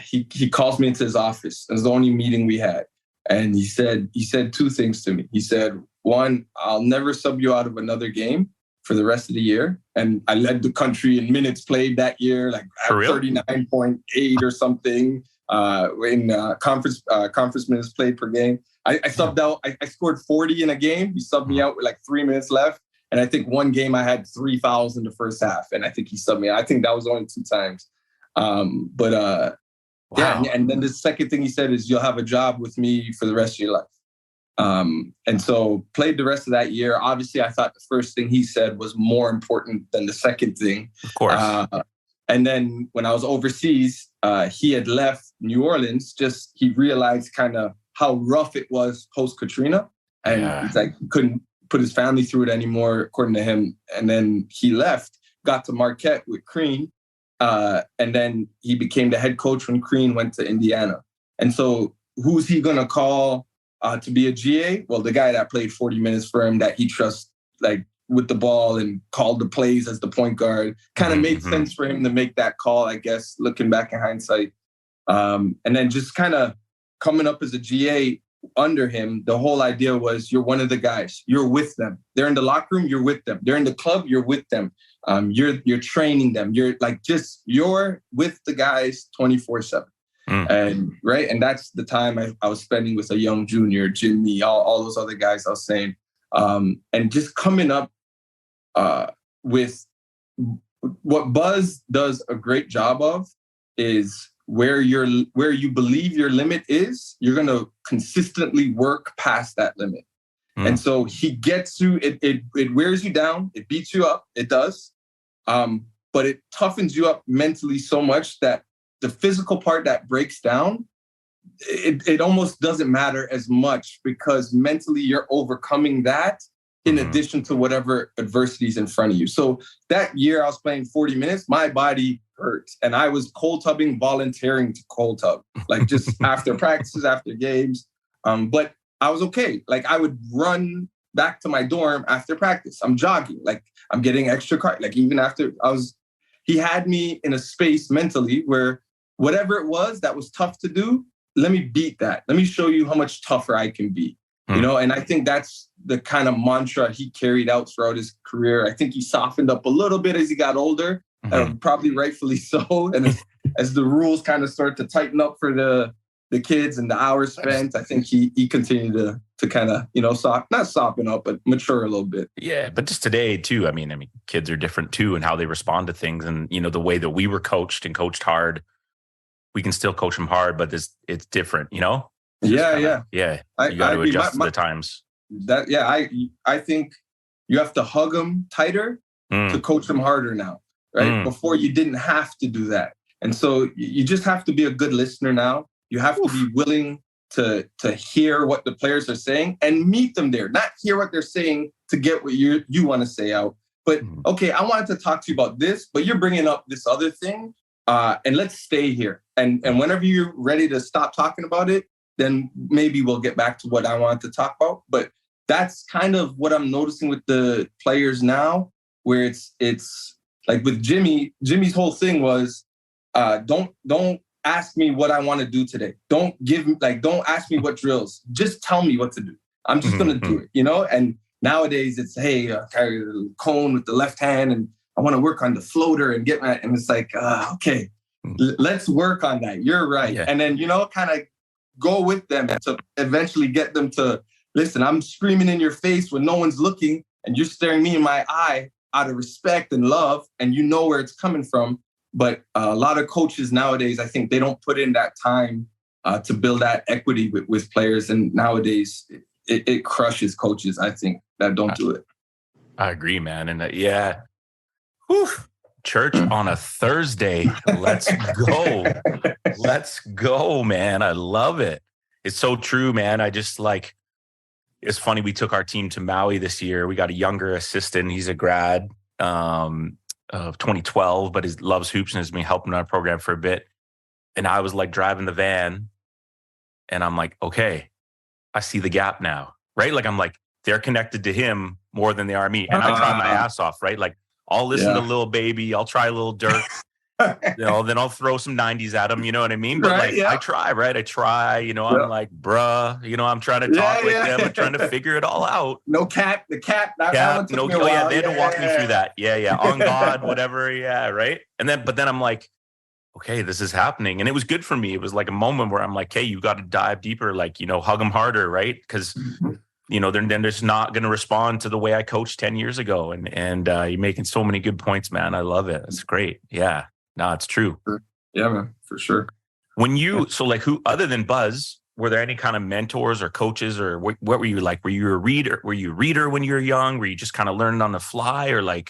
he calls me into his office. It was the only meeting we had. And he said two things to me. He said, one, I'll never sub you out of another game for the rest of the year. And I led the country in minutes played that year, like at 39.8 or something in conference minutes played per game. I subbed out. I scored 40 in a game. He subbed me out with like 3 minutes left. And I think one game I had 3 fouls in the first half. And I think he subbed me out. I think that was only 2 times. Wow. Yeah. And then the second thing he said is, you'll have a job with me for the rest of your life. And so played the rest of that year. Obviously, I thought the first thing he said was more important than the second thing. Of course. And then when I was overseas, he had left New Orleans. He realized kind of how rough it was post Katrina. And he's like, he couldn't put his family through it anymore, according to him. And then he left, got to Marquette with Crean. And then he became the head coach when Crean went to Indiana. And so who's he going to call to be a GA? Well, the guy that played 40 minutes for him, that he trusts, like, with the ball and called the plays as the point guard. Kind of made sense for him to make that call, I guess, looking back in hindsight. And then just kind of coming up as a GA under him, the whole idea was, you're one of the guys. You're with them. They're in the locker room, you're with them. They're in the club, you're with them. You're training them. You're with the guys 24/7. And that's the time I was spending with a young Junior, Jimmy, all those other guys I was saying. And just coming up with what Buzz does a great job of is, where you believe your limit is, you're going to consistently work past that limit. And so he gets you, it wears you down, it beats you up, it does. But it toughens you up mentally so much that the physical part that breaks down, it almost doesn't matter as much, because mentally you're overcoming that in addition to whatever adversity is in front of you. So that year I was playing 40 minutes, my body hurt. And I was cold tubbing, volunteering to cold tub, like just after practices, after games. But I was okay. Like, I would run back to my dorm after practice. I'm jogging, like I'm getting extra cardio. Like, even after he had me in a space mentally where whatever it was that was tough to do, let me beat that. Let me show you how much tougher I can be. And I think that's the kind of mantra he carried out throughout his career. I think he softened up a little bit as he got older, probably rightfully so. And as the rules kind of start to tighten up for the kids and the hours spent, I think he continued to kind of, not soften up, but mature a little bit. Yeah, but just today too. I mean, kids are different too, and how they respond to things. And, the way that we were coached and coached hard, we can still coach them hard, but it's different, Yeah. You got to adjust to the times. I think you have to hug them tighter to coach them harder now, right? Before you didn't have to do that. And so you just have to be a good listener now. You have to be willing to hear what the players are saying and meet them there, not hear what they're saying to get what you want to say out. But, okay, I wanted to talk to you about this, but you're bringing up this other thing, and let's stay here. And whenever you're ready to stop talking about it, then maybe we'll get back to what I wanted to talk about. But that's kind of what I'm noticing with the players now, where it's like with Jimmy's whole thing was, don't ask me what I want to do today. Don't ask me what drills. Just tell me what to do. I'm just going to do it, And nowadays it's, hey, carry the cone with the left hand, and I want to work on the floater and get that. And it's like, okay, let's work on that. You're right. Yeah. And then, kind of go with them to eventually get them to listen. I'm screaming in your face when no one's looking. and you're staring me in my eye out of respect and love, and you know where it's coming from. But a lot of coaches nowadays, I think they don't put in that time to build that equity with players. And nowadays it crushes coaches, I think, that don't do it. I agree, man. And yeah. Whew. Church on a Thursday. Let's go. Let's go, man. I love it. It's so true, man. I just like, it's funny. We took our team to Maui this year. We got a younger assistant. He's a grad of 2012, but he loves hoops and has been helping our program for a bit. And I was like driving the van and I'm like, okay, I see the gap now, right? Like, I'm like, they're connected to him more than they are me. And I try my ass off, right? Like, I'll listen to Lil Baby. I'll try a little Dirk. Then I'll throw some 90s at him. You know what I mean? But I try, right? I try. I'm like, bruh. I'm trying to talk like them. I'm trying to figure it all out. No cap. The cap. That no. Oh yeah, they had to walk me through that. Yeah. On God, whatever. Yeah, right. But then I'm like, okay, this is happening, and it was good for me. It was like a moment where I'm like, hey, you got to dive deeper. Like, hug them harder, right? Because they're just not going to respond to the way I coached 10 years ago. And you're making so many good points, man. I love it. It's great. Yeah. No, it's true. Yeah, man, for sure. Who, other than Buzz, were there any kind of mentors or coaches, or what were you like? Were you a reader? Were you a reader when you were young? Were you just kind of learning on the fly, or like,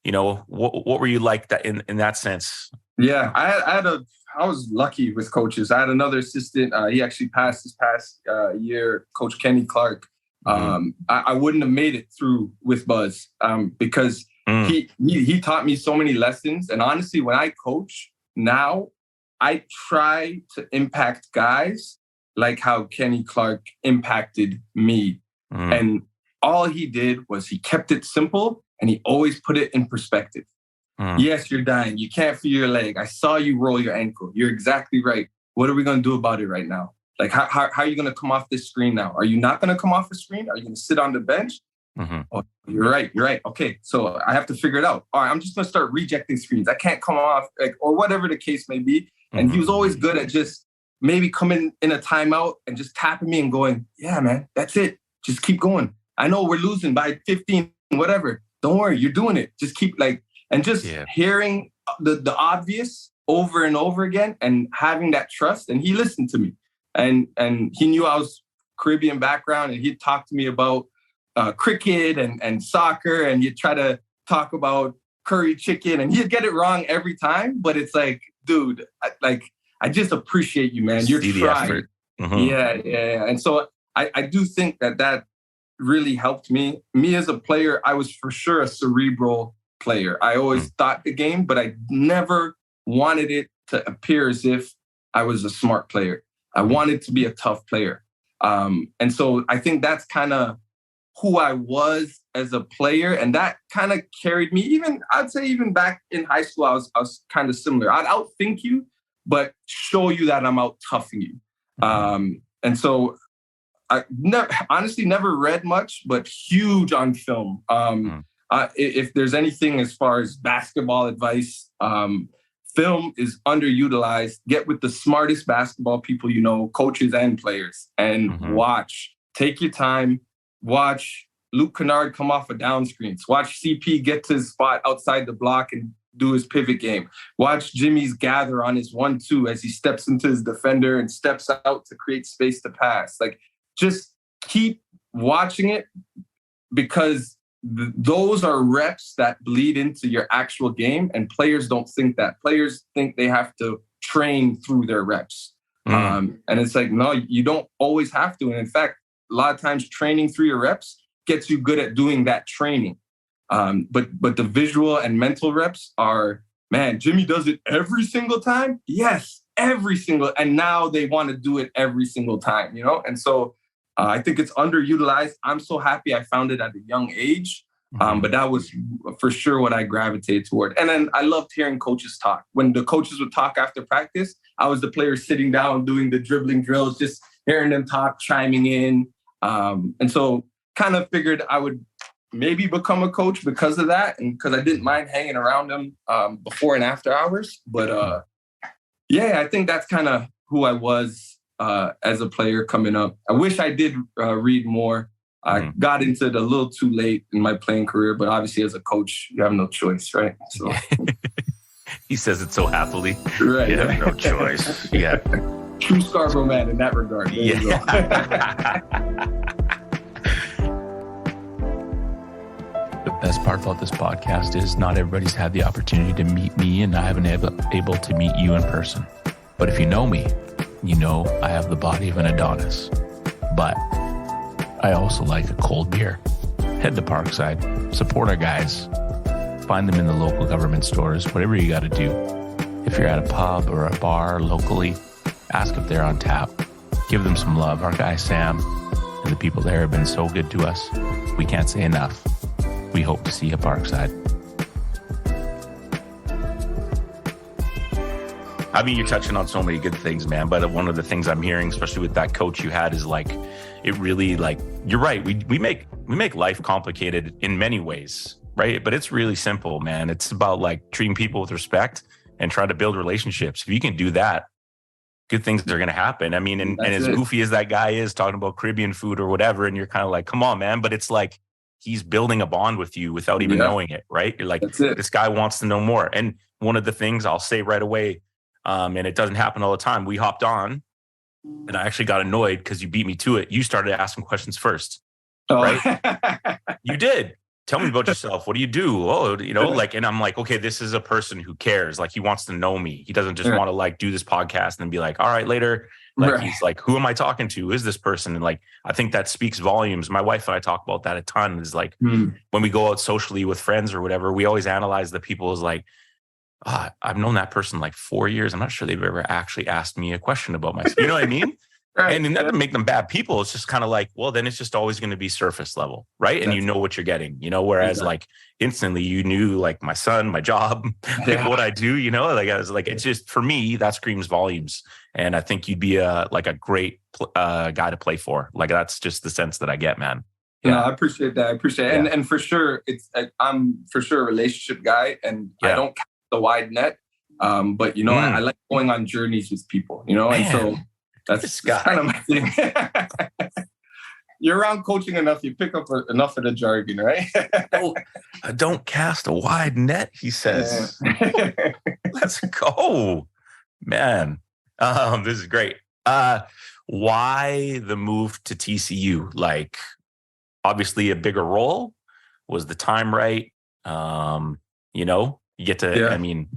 what were you like that in that sense? Yeah, I was lucky with coaches. I had another assistant. He actually passed this past year, Coach Kenny Clark. I wouldn't have made it through with Buzz because he taught me so many lessons. And honestly, when I coach now, I try to impact guys like how Kenny Clark impacted me. And all he did was he kept it simple and he always put it in perspective. Yes, you're dying. You can't feel your leg. I saw you roll your ankle. You're exactly right. What are we going to do about it right now? Like, how are you going to come off this screen now? Are you not going to come off the screen? Are you going to sit on the bench? Oh, you're right. Okay, so I have to figure it out. All right, I'm just going to start rejecting screens. I can't come off, or whatever the case may be. And he was always good at just maybe coming in a timeout and just tapping me and going, yeah, man, that's it. Just keep going. I know we're losing by 15, whatever. Don't worry, you're doing it. Just keep hearing the obvious over and over again and having that trust. And he listened to me. And he knew I was Caribbean background, and he'd talk to me about cricket and soccer, and he'd try to talk about curry chicken, and he'd get it wrong every time. But it's like, dude, I just appreciate you, man. You're trying. Yeah. And so I do think that really helped me. Me as a player, I was for sure a cerebral player. I always thought the game, but I never wanted it to appear as if I was a smart player. I wanted to be a tough player. And so I think that's kind of who I was as a player. And that kind of carried me I'd say even back in high school, I was kind of similar. I'd outthink you, but show you that I'm out toughing you. And so I honestly never read much, but huge on film. If there's anything as far as basketball advice, film is underutilized. Get with the smartest basketball people coaches and players, and watch. Take your time. Watch Luke Kennard come off of down screens. Watch CP get to his spot outside the block and do his pivot game. Watch Jimmy's gather on his 1-2 as he steps into his defender and steps out to create space to pass. Like, just keep watching it, because those are reps that bleed into your actual game, and players don't think that. Players think they have to train through their reps. And it's like, no, you don't always have to. And in fact, a lot of times training through your reps gets you good at doing that training. But the visual and mental reps are, man, Jimmy does it every single time. Yes, every single. And now they want to do it every single time, And so I think it's underutilized. I'm so happy I found it at a young age. But that was for sure what I gravitated toward. And then I loved hearing coaches talk. When the coaches would talk after practice, I was the player sitting down doing the dribbling drills, just hearing them talk, chiming in. And so kind of figured I would maybe become a coach because of that, and because I didn't mind hanging around them before and after hours. But I think that's kind of who I was as a player coming up. I wish I did read more. I got into it a little too late in my playing career, but obviously as a coach, you have no choice, right? So yeah. He says it so happily. Right. You have no choice. Yeah. True Scarborough man in that regard. There you go. The best part about this podcast is not everybody's had the opportunity to meet me, and I haven't been able to meet you in person. But if you know me, you know I have the body of an Adonis. But I also like a cold beer. Head to Parkside, support our guys, find them in the local government stores, whatever you got to do. If you're at a pub or a bar locally, ask if they're on tap. Give them some love. Our guy Sam and the people there have been so good to us. We can't say enough. We hope to see you at Parkside. I mean, you're touching on so many good things, man. But one of the things I'm hearing, especially with that coach you had, is like, it really, like, you're right. We make life complicated in many ways, right? But it's really simple, man. It's about like treating people with respect and trying to build relationships. If you can do that, good things are going to happen. I mean, and as goofy as that guy is talking about Caribbean food or whatever, and you're kind of like, come on, man. But it's like, he's building a bond with you without even knowing it, right? You're like, this guy wants to know more. And one of the things I'll say right away, and it doesn't happen all the time, we hopped on and I actually got annoyed because you beat me to it. You started asking questions first, right? You did. Tell me about yourself. What do you do? Oh, like, and I'm like, okay, this is a person who cares. Like, he wants to know me. He doesn't just want to like do this podcast and be like, all right, later. Like, he's like, who am I talking to? Who is this person? And like, I think that speaks volumes. My wife and I talk about that a ton. Is like, when we go out socially with friends or whatever, we always analyze the people as like, I've known that person like 4 years. I'm not sure they've ever actually asked me a question about myself. You know what I mean? Right. And that doesn't make them bad people. It's just kind of like, well, then it's just always going to be surface level, right? And you know what you're getting, whereas like instantly you knew like my son, my job, like what I do, like I was like, it's just, for me, that screams volumes. And I think you'd be a great guy to play for. Like, that's just the sense that I get, man. Yeah, no, I appreciate that. I appreciate it. And for sure, I'm for sure a relationship guy, and I don't cast the wide net. But I like going on journeys with people, and so that's kind of my thing. You're around coaching enough, you pick up enough of the jargon, right? Oh, don't cast a wide net, he says. Yeah. Let's go, man. This is great. Why the move to TCU? Like, obviously a bigger role. Was the time right? You get to,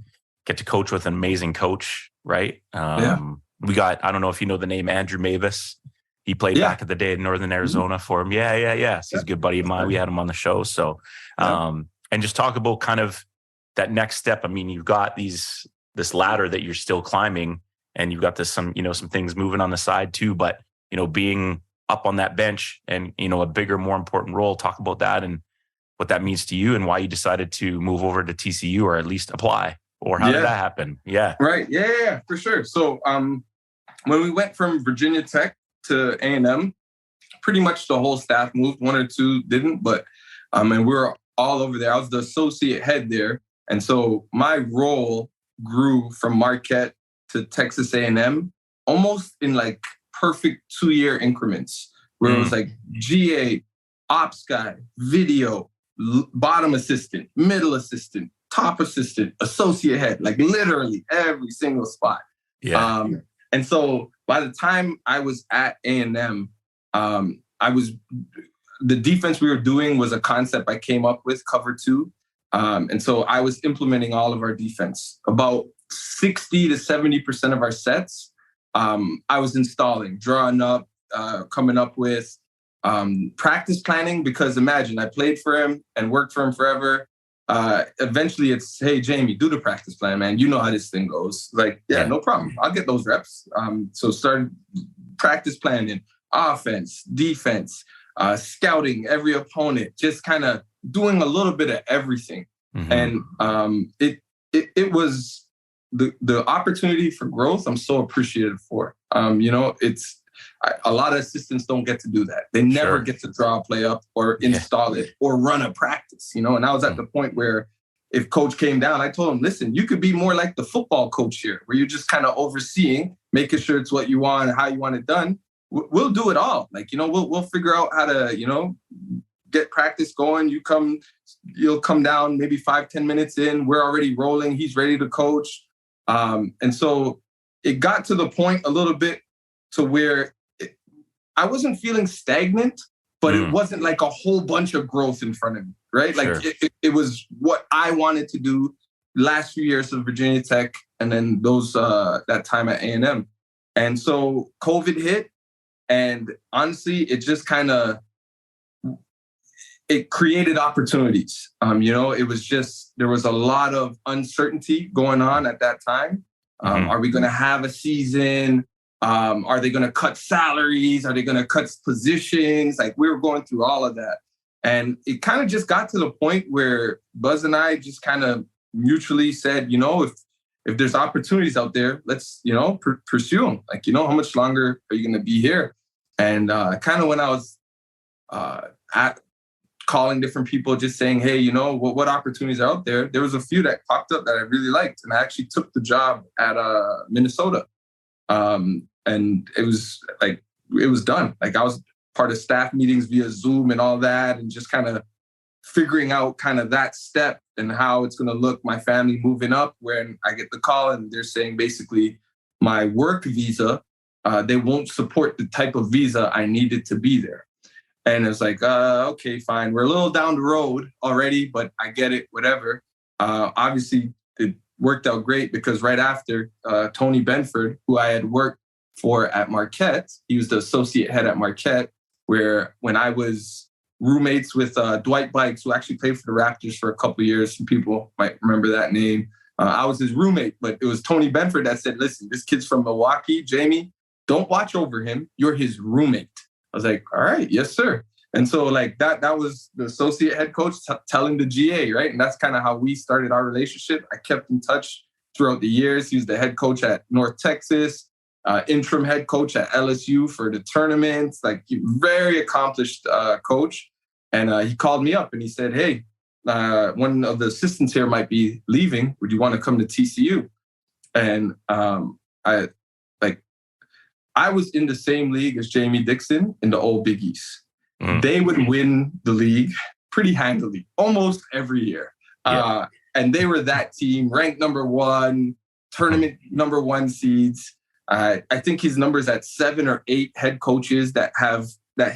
get to coach with an amazing coach, right? We got, I don't know if you know the name Andrew Mavis. He played back in the day in Northern Arizona for him. Yeah. He's a good buddy of mine. We had him on the show. So, and just talk about kind of that next step. I mean, you've got this ladder that you're still climbing, and you've got some things moving on the side too, but, being up on that bench and, a bigger, more important role. Talk about that and what that means to you and why you decided to move over to TCU, or at least apply, or how did that happen? Yeah. Right. Yeah, for sure. So, when we went from Virginia Tech to A&M, pretty much the whole staff moved. One or two didn't, but and we were all over there. I was the associate head there. And so my role grew from Marquette to Texas A&M almost in like perfect 2-year increments, where it was like GA, ops guy, video, bottom assistant, middle assistant, top assistant, associate head, like literally every single spot. Yeah. And so by the time I was at A&M, the defense we were doing was a concept I came up with, cover 2. And so I was implementing all of our defense. About 60 to 70% of our sets, I was installing, drawing up, coming up with, practice planning, because imagine I played for him and worked for him forever. Eventually it's, hey, Jamie, do the practice plan, man. You know how this thing goes. Like, no problem. I'll get those reps. So started practice planning, offense, defense, scouting every opponent, just kind of doing a little bit of everything. And it was the opportunity for growth. I'm so appreciative for. A lot of assistants don't get to do that. They never get to draw a play up or install it or run a practice, And I was at the point where if coach came down, I told him, listen, you could be more like the football coach here, where you're just kind of overseeing, making sure it's what you want and how you want it done. we'll do it all. Like, we'll figure out how to, get practice going. You'll come down maybe 5-10 minutes in. We're already rolling. He's ready to coach. And so it got to the point a little bit to where I wasn't feeling stagnant, but it wasn't like a whole bunch of growth in front of me, right? Sure. Like it was what I wanted to do last few years of Virginia Tech and then that time at A&M. And so COVID hit, and honestly, it just kind of, it created opportunities. It was just, there was a lot of uncertainty going on at that time. Are we going to have a season? Are they going to cut salaries? Are they going to cut positions? Like, we were going through all of that. And it kind of just got to the point where Buzz and I just kind of mutually said, if there's opportunities out there, let's, pursue them. Like, how much longer are you going to be here? And kind of when I was calling different people, just saying, hey, what opportunities are out there? There was a few that popped up that I really liked. And I actually took the job at Minnesota. And it was done. Like, I was part of staff meetings via Zoom and all that, and just kind of figuring out kind of that step and how it's going to look, my family moving up, when I get the call and they're saying basically my work visa, they won't support the type of visa I needed to be there. And it's like, okay, fine. We're a little down the road already, but I get it, whatever. Obviously, it worked out great because right after, Tony Benford, who I had worked for at Marquette, he was the associate head at Marquette, where when I was roommates with Dwight Bikes, who actually played for the Raptors for a couple of years, some people might remember that name. I was his roommate, but it was Tony Benford that said, listen, this kid's from Milwaukee, Jamie, don't watch over him. You're his roommate. I was like, all right, yes, sir. And so like that was the associate head coach telling the GA, right? And that's kind of how we started our relationship. I kept in touch throughout the years. He was the head coach at North Texas, interim head coach at LSU for the tournaments, like very accomplished coach. And he called me up and he said, hey, one of the assistants here might be leaving. Would you want to come to TCU? And I was in the same league as Jamie Dixon in the old Big East. They would win the league pretty handily almost every year. Yeah. And they were that team, ranked number one, tournament number one seeds. I think his numbers at 7 or 8 head coaches that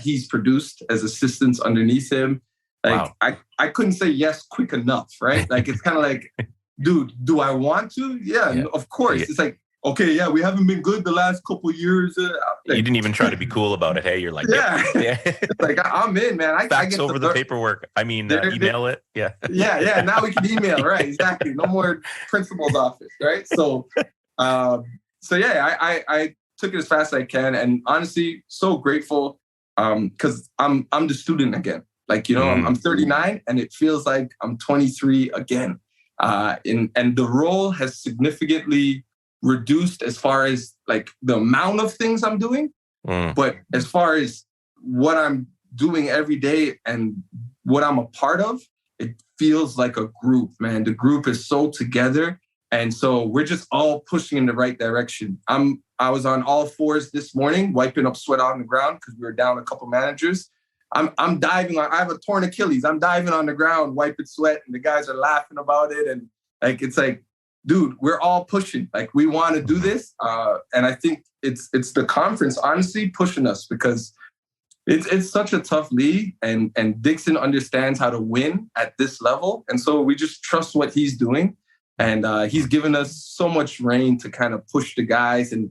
he's produced as assistants underneath him. Like, wow. I couldn't say yes quick enough, right? Like, it's kind of like, dude, do I want to? Yeah. Of course. Yeah. It's like, okay, yeah, we haven't been good the last couple of years. You didn't even try to be cool about it. Hey, you're like, yeah. It's like, I'm in, man. I get over the paperwork. I mean, email it. Yeah. Yeah. Now we can email, right? Exactly. No more principal's office, right? So yeah, I took it as fast as I can, and honestly, so grateful because I'm the student again. Like, I'm 39, and it feels like I'm 23 again. And the role has significantly reduced as far as like the amount of things I'm doing, but as far as what I'm doing every day and what I'm a part of, it feels like a group, man. The group is so together. And so we're just all pushing in the right direction. I was on all fours this morning, wiping up sweat on the ground because we were down a couple managers. I'm diving on, I have a torn Achilles. I'm diving on the ground, wiping sweat, and the guys are laughing about it. And like, it's like, dude, we're all pushing. Like, we want to do this. And I think it's the conference, honestly, pushing us because it's such a tough league. And Dixon understands how to win at this level. And so we just trust what he's doing. And he's given us so much reign to kind of push the guys and,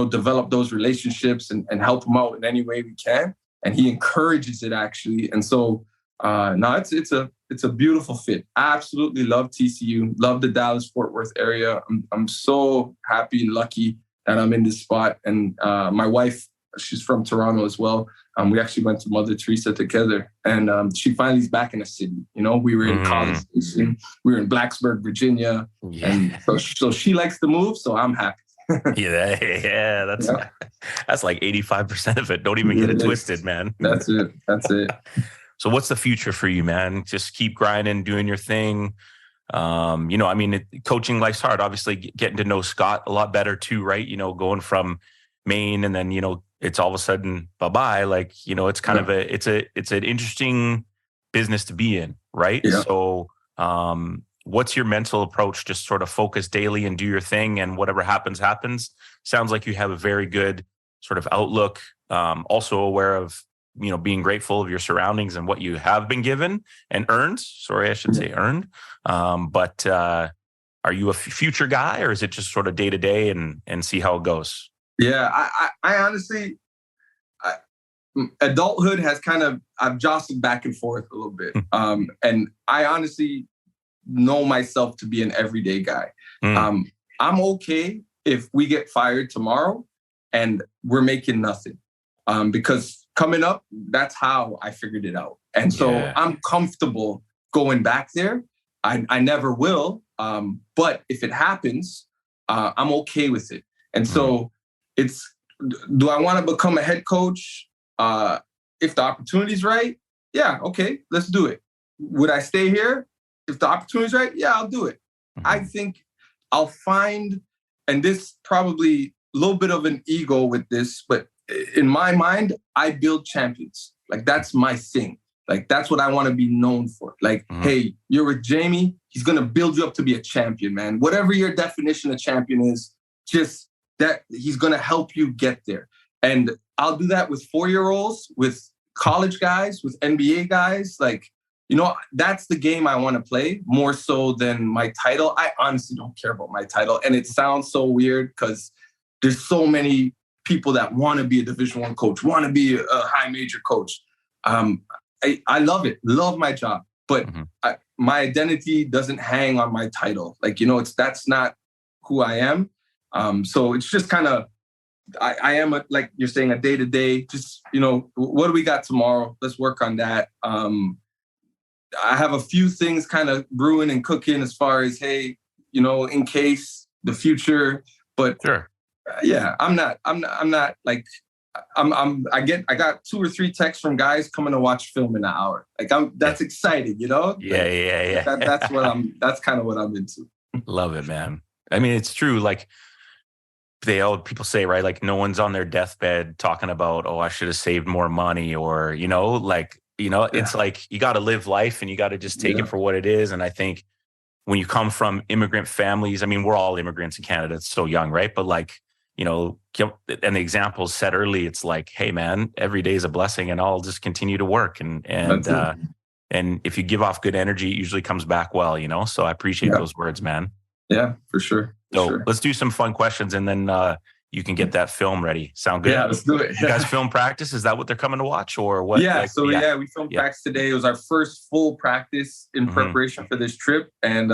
develop those relationships and help them out in any way we can. And he encourages it, actually. And so, it's a beautiful fit. I absolutely love TCU, love the Dallas-Fort Worth area. I'm so happy and lucky that I'm in this spot. And my wife, she's from Toronto as well. We actually went to Mother Teresa together, and she finally is back in the city. We were in College Station, we were in Blacksburg, Virginia, and so she likes to move, so I'm happy. yeah, that's like 85% of it. Don't even get it twisted, man. That's it. So what's the future for you, man? Just keep grinding, doing your thing. Coaching life's hard. Obviously, getting to know Scott a lot better too, right? Going from Maine and then, it's all of a sudden bye-bye. Like, it's kind of it's an interesting business to be in, right? Yeah. So what's your mental approach? Just sort of focus daily and do your thing, and whatever happens, happens. Sounds like you have a very good sort of outlook. Also aware of, being grateful of your surroundings and what you have been given and earned. Sorry, I should say earned. But are you a future guy, or is it just sort of day to day and see how it goes? Yeah, I honestly, adulthood has I've jostled back and forth a little bit. And I honestly know myself to be an everyday guy. I'm okay if we get fired tomorrow and we're making nothing. Because coming up, that's how I figured it out. And so I'm comfortable going back there. I never will. But if it happens, I'm okay with it. And so do I want to become a head coach? If the opportunity's right, yeah, okay, let's do it. Would I stay here? If the opportunity's right, yeah, I'll do it. I think I'll find, and this probably a little bit of an ego with this, but in my mind, I build champions. Like, that's my thing. Like, that's what I want to be known for. Like, hey, you're with Jamie. He's going to build you up to be a champion, man. Whatever your definition of champion is, just that he's going to help you get there. And I'll do that with 4-year-olds, with college guys, with NBA guys. Like, that's the game I want to play more so than my title. I honestly don't care about my title. And it sounds so weird because there's so many people that want to be a Division I coach, want to be a high major coach. I love it, love my job, but my identity doesn't hang on my title. Like, that's not who I am. So it's just kind of, I am, like you're saying, a day-to-day, just, what do we got tomorrow? Let's work on that. I have a few things kind of brewing and cooking as far as, hey, in case the future, but sure. Yeah, I'm not like, I got 2 or 3 texts from guys coming to watch film in an hour. Like, that's exciting, Yeah, like, yeah. That's kind of what I'm into. Love it, man. I mean, it's true. Like, people say, right? Like, no one's on their deathbed talking about, I should have saved more money, or, it's like, you got to live life and you got to just take it for what it is. And I think when you come from immigrant families, I mean, we're all immigrants in Canada. It's so young, right? But like, and the examples said early, it's like, hey man, every day is a blessing, and I'll just continue to work. And if you give off good energy, it usually comes back well, So I appreciate those words, man. Yeah, for sure. Let's do some fun questions, and then you can get that film ready. Sound good? Yeah, let's do it. You guys film practice? Is that what they're coming to watch, or what? Yeah, we filmed practice today. It was our first full practice in preparation for this trip, and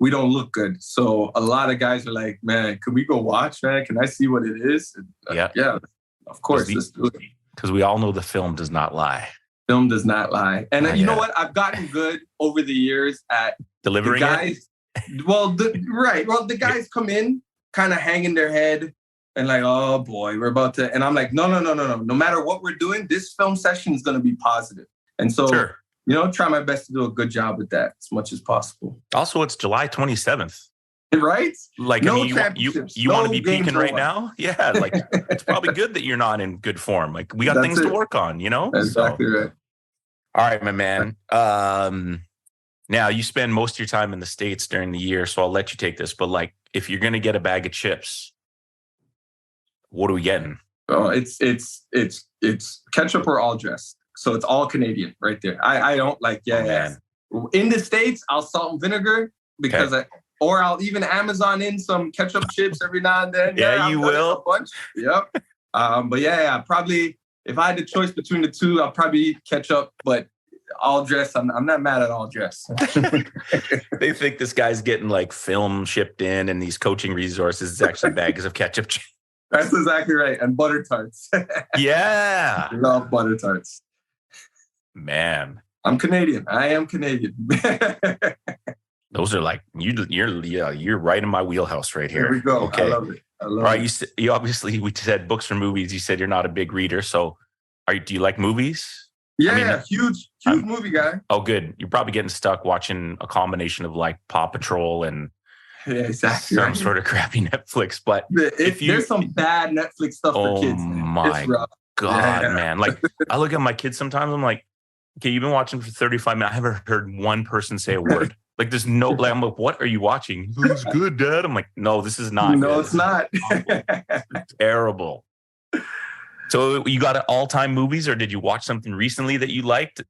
we don't look good. So a lot of guys are like, man, can we go watch, man? Can I see what it is? And, yeah, of course, let's do it. Because we all know the film does not lie. Film does not lie. And you know what? I've gotten good over the years at delivering guys. The guys come in kind of hanging their head and like, oh boy, we're about to. And I'm like, no. No matter what we're doing, this film session is going to be positive. And so, try my best to do a good job with that as much as possible. Also, it's July 27th. Right? Like, you want to be peaking right now? Yeah, like, it's probably good that you're not in good form. Like, we got things to work on, That's exactly right. All right, my man. Now, you spend most of your time in the States during the year, so I'll let you take this. But like, if you're going to get a bag of chips, what are we getting? Oh, it's ketchup or all dressed. So it's all Canadian right there. I don't like, in the States, I'll salt and vinegar because or I'll even Amazon in some ketchup chips every now and then. Yeah, you will. A bunch. Yep. But probably if I had the choice between the two, I'll probably eat ketchup, but all dress, I'm not mad at all dress. They think this guy's getting like film shipped in and these coaching resources. It's actually bags of ketchup chips. That's exactly right. And butter tarts. Yeah. I love butter tarts. Man. I'm Canadian. I am Canadian. Those are like, you're right in my wheelhouse right here. Here we go. Okay. I love it. All right. You obviously, we said books or movies. You said you're not a big reader. So do you like movies? Yeah, huge movie guy. Oh, good. You're probably getting stuck watching a combination of like Paw Patrol and exactly some sort of crappy Netflix. But there's some bad Netflix stuff for kids. Oh my God, man. Like, I look at my kids sometimes, I'm like, okay, you've been watching for 35 minutes. I haven't heard one person say a word. Like, there's no, like, I'm like, what are you watching? It's good, Dad. I'm like, no, this is not. No, good. it's not. It's terrible. So you got all-time movies, or did you watch something recently that you liked?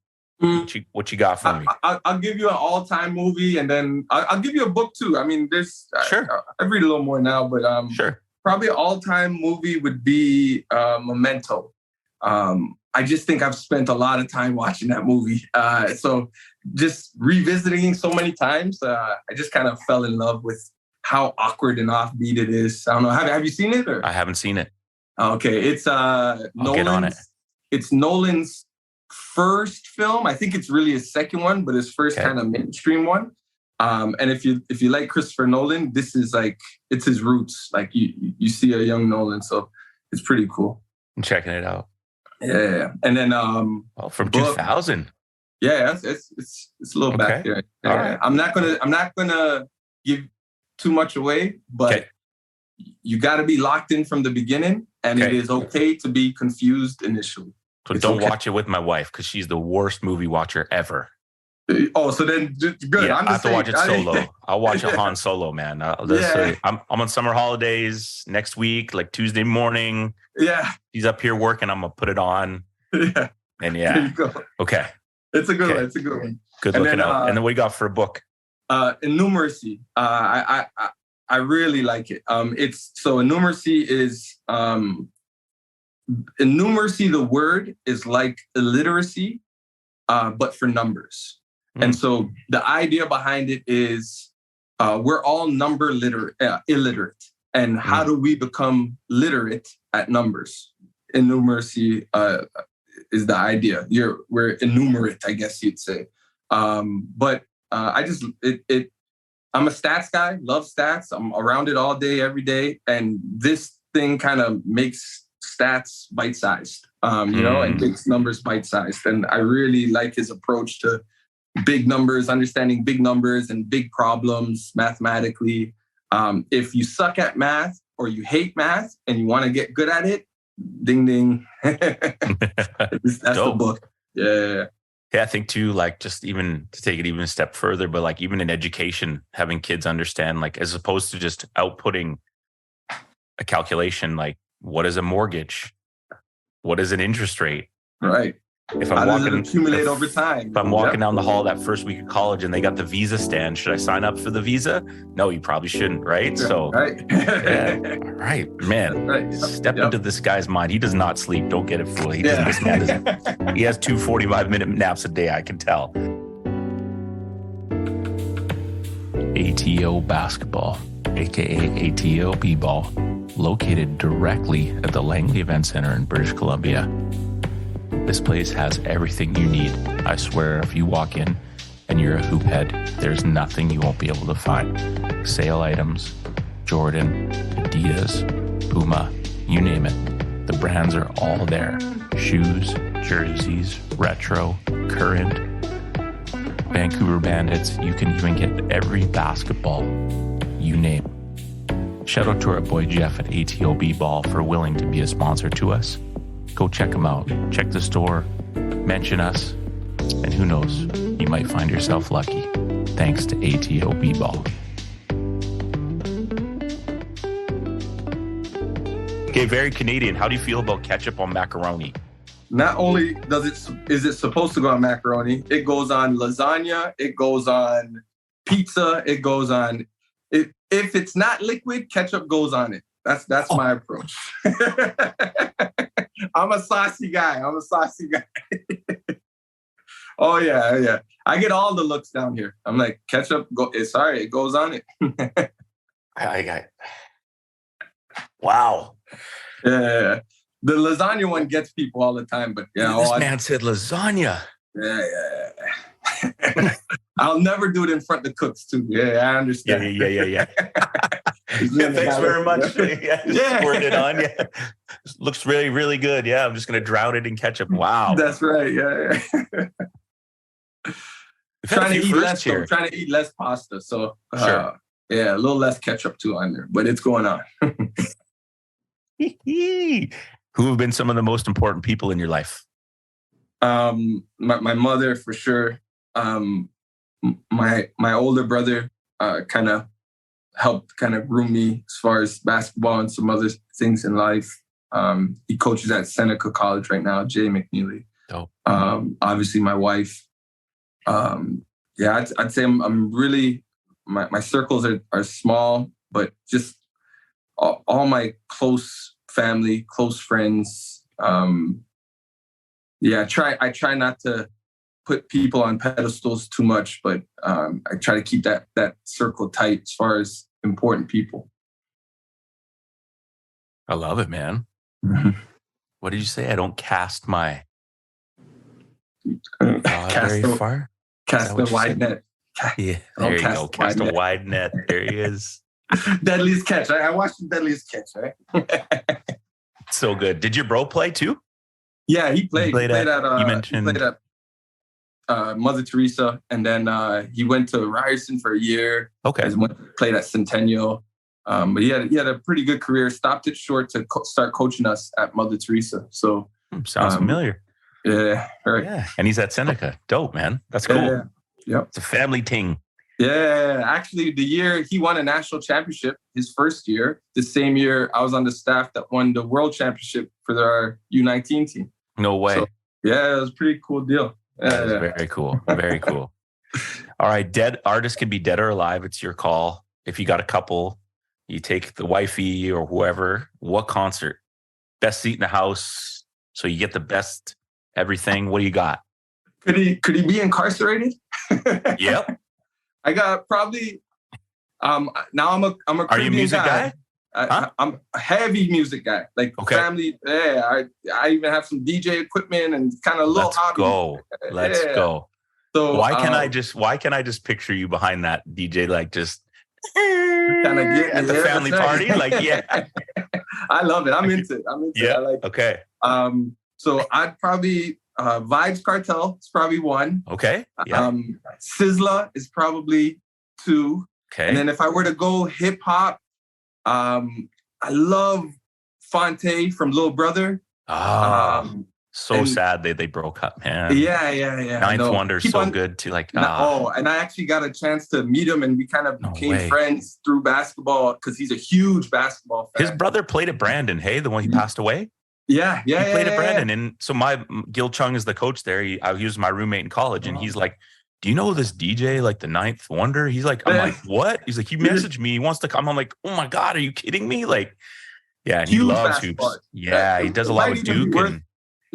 What you got for me? I'll give you an all-time movie, and then I'll give you a book too. I mean, there's sure. I read a little more now, but sure. Probably an all-time movie would be Memento. I just think I've spent a lot of time watching that movie. So just revisiting so many times, I just kind of fell in love with how awkward and offbeat it is. I don't know. Have you seen it? Or? I haven't seen it. Okay, it's Nolan's. Get on it. It's Nolan's first film. I think it's really his second one, but his first kind of mainstream one. And if you like Christopher Nolan, this is like, it's his roots. Like you see a young Nolan, so it's pretty cool. I'm checking it out. Yeah, and then from 2000. Yeah, it's a little back there. Yeah. All right. I'm not gonna give too much away, but you got to be locked in from the beginning, and it is okay to be confused initially. So don't watch it with my wife because she's the worst movie watcher ever. Oh, so then good. Yeah, I have to watch it solo. I'll watch it Han Solo, man. I'm on summer holidays next week, like Tuesday morning. Yeah. He's up here working. I'm going to put it on. Yeah. And There you go. Okay. It's a good one. It's a good one. Good looking out. And then what you got for a book? Innumeracy. I really like it. Innumeracy is innumeracy, the word is like illiteracy, but for numbers. And so the idea behind it is we're all number illiterate. And how do we become literate at numbers? Innumeracy is the idea. We're innumerate, I guess you'd say. But I'm a stats guy, love stats. I'm around it all day, every day. And this thing kind of makes stats bite-sized, and makes numbers bite-sized. And I really like his approach to big numbers, understanding big numbers and big problems mathematically. If you suck at math or you hate math and you want to get good at it, ding, ding. That's the book. Yeah. Yeah, I think too, like just even to take it even a step further, but like even in education, having kids understand, like as opposed to just outputting a calculation, like what is a mortgage? What is an interest rate? Right. If I'm walking, accumulate over time. If I'm walking down the hall that first week of college and they got the Visa stand, should I sign up for the Visa? No, you probably shouldn't, right? Yeah, so, right. All right, man. Right. Step into this guy's mind. He does not sleep. Don't get it fooled. This man doesn't. He has 2 45-minute naps a day. I can tell. ATO basketball, aka ATO b-ball, located directly at the Langley Event Center in British Columbia. This place has everything you need. I swear, if you walk in and you're a hoop head, there's nothing you won't be able to find. Sale items, Jordan, Adidas, Puma, you name it. The brands are all there. Shoes, jerseys, retro, current, Vancouver Bandits. You can even get every basketball you name. Shout out to our boy Jeff at ATO B-Ball for willing to be a sponsor to us. Go check them out. Check the store, mention us, and who knows, you might find yourself lucky. Thanks to ATO B-Ball. Okay, very Canadian. How do you feel about ketchup on macaroni? Not only is it supposed to go on macaroni, it goes on lasagna, it goes on pizza, it goes on. If it's not liquid, ketchup goes on it. That's my approach. I'm a saucy guy. Oh yeah. I get all the looks down here. I'm like, ketchup, it goes on it. Wow. Yeah. The lasagna one gets people all the time, but this man said lasagna. Yeah. I'll never do it in front of the cooks too. Yeah, I understand. Yeah. Thanks very much. Squirt it on. Yeah. Looks really, really good. Yeah, I'm just going to drown it in ketchup. Wow. That's right. Yeah. Trying to eat less pasta. So, sure. Yeah, a little less ketchup too on there, but it's going on. Who have been some of the most important people in your life? My mother, for sure. My older brother kind of helped kind of groom me as far as basketball and some other things in life. He coaches at Seneca College right now, Jay McNeilly. Oh. Obviously, my wife. I'd say I'm really, my circles are small, but just all my close family, close friends. I try not to put people on pedestals too much, but I try to keep that circle tight as far as important people. I love it, man. What did you say? I don't cast my very far. Cast a wide net. Yeah, there you go. Cast a wide net. There he is. Deadliest Catch. I watched the Deadliest Catch, right? So good. Did your bro play too? Yeah, he played. You played at Mother Teresa, and then he went to Ryerson for a year. Okay. Played at Centennial. But he had a pretty good career. Stopped it short to start coaching us at Mother Teresa. So sounds familiar. Yeah, right. Yeah, and he's at Seneca. Dope, man. That's cool. Yeah. Yep. It's a family thing. Yeah, actually, the year he won a national championship, his first year, the same year I was on the staff that won the world championship for our U19 team. No way. So, yeah, it was a pretty cool deal. That is very cool. Very cool. All right, dead artists can be dead or alive. It's your call. If you got a couple, you take the wifey or whoever. What concert? Best seat in the house, so you get the best everything. What do you got? Could he be incarcerated? Yep. I got probably. Now I'm a. Are you a music guy? I'm a heavy music guy. Like family. Yeah, I even have some DJ equipment and kind of a little hobby. Let's go. So why can't I just picture you behind that DJ, like just at the family party? Like, yeah. I love it. I'm into it. Yeah. I like it. Okay. So I'd probably Vibes Cartel is probably one. Okay. Yeah. Sizzla is probably two. Okay. And then if I were to go hip hop, I love Fonte from Lil Brother. Sad they broke up, man. Yeah. Ninth Wonder so good too. Like, and I actually got a chance to meet him, and we kind of became friends through basketball because he's a huge basketball fan. His brother played at Brandon. Hey, the one he passed away. Yeah. He played at Brandon, and so Gil Chung is the coach there. He was my roommate in college, and he's like, "Do you know this DJ, like the Ninth Wonder?" He's like, "I'm like, what?" He's like, "He messaged me. He wants to come." I'm like, "Oh my god, are you kidding me?" Like, yeah, and he loves hoops. Yeah, he does a lot with Duke.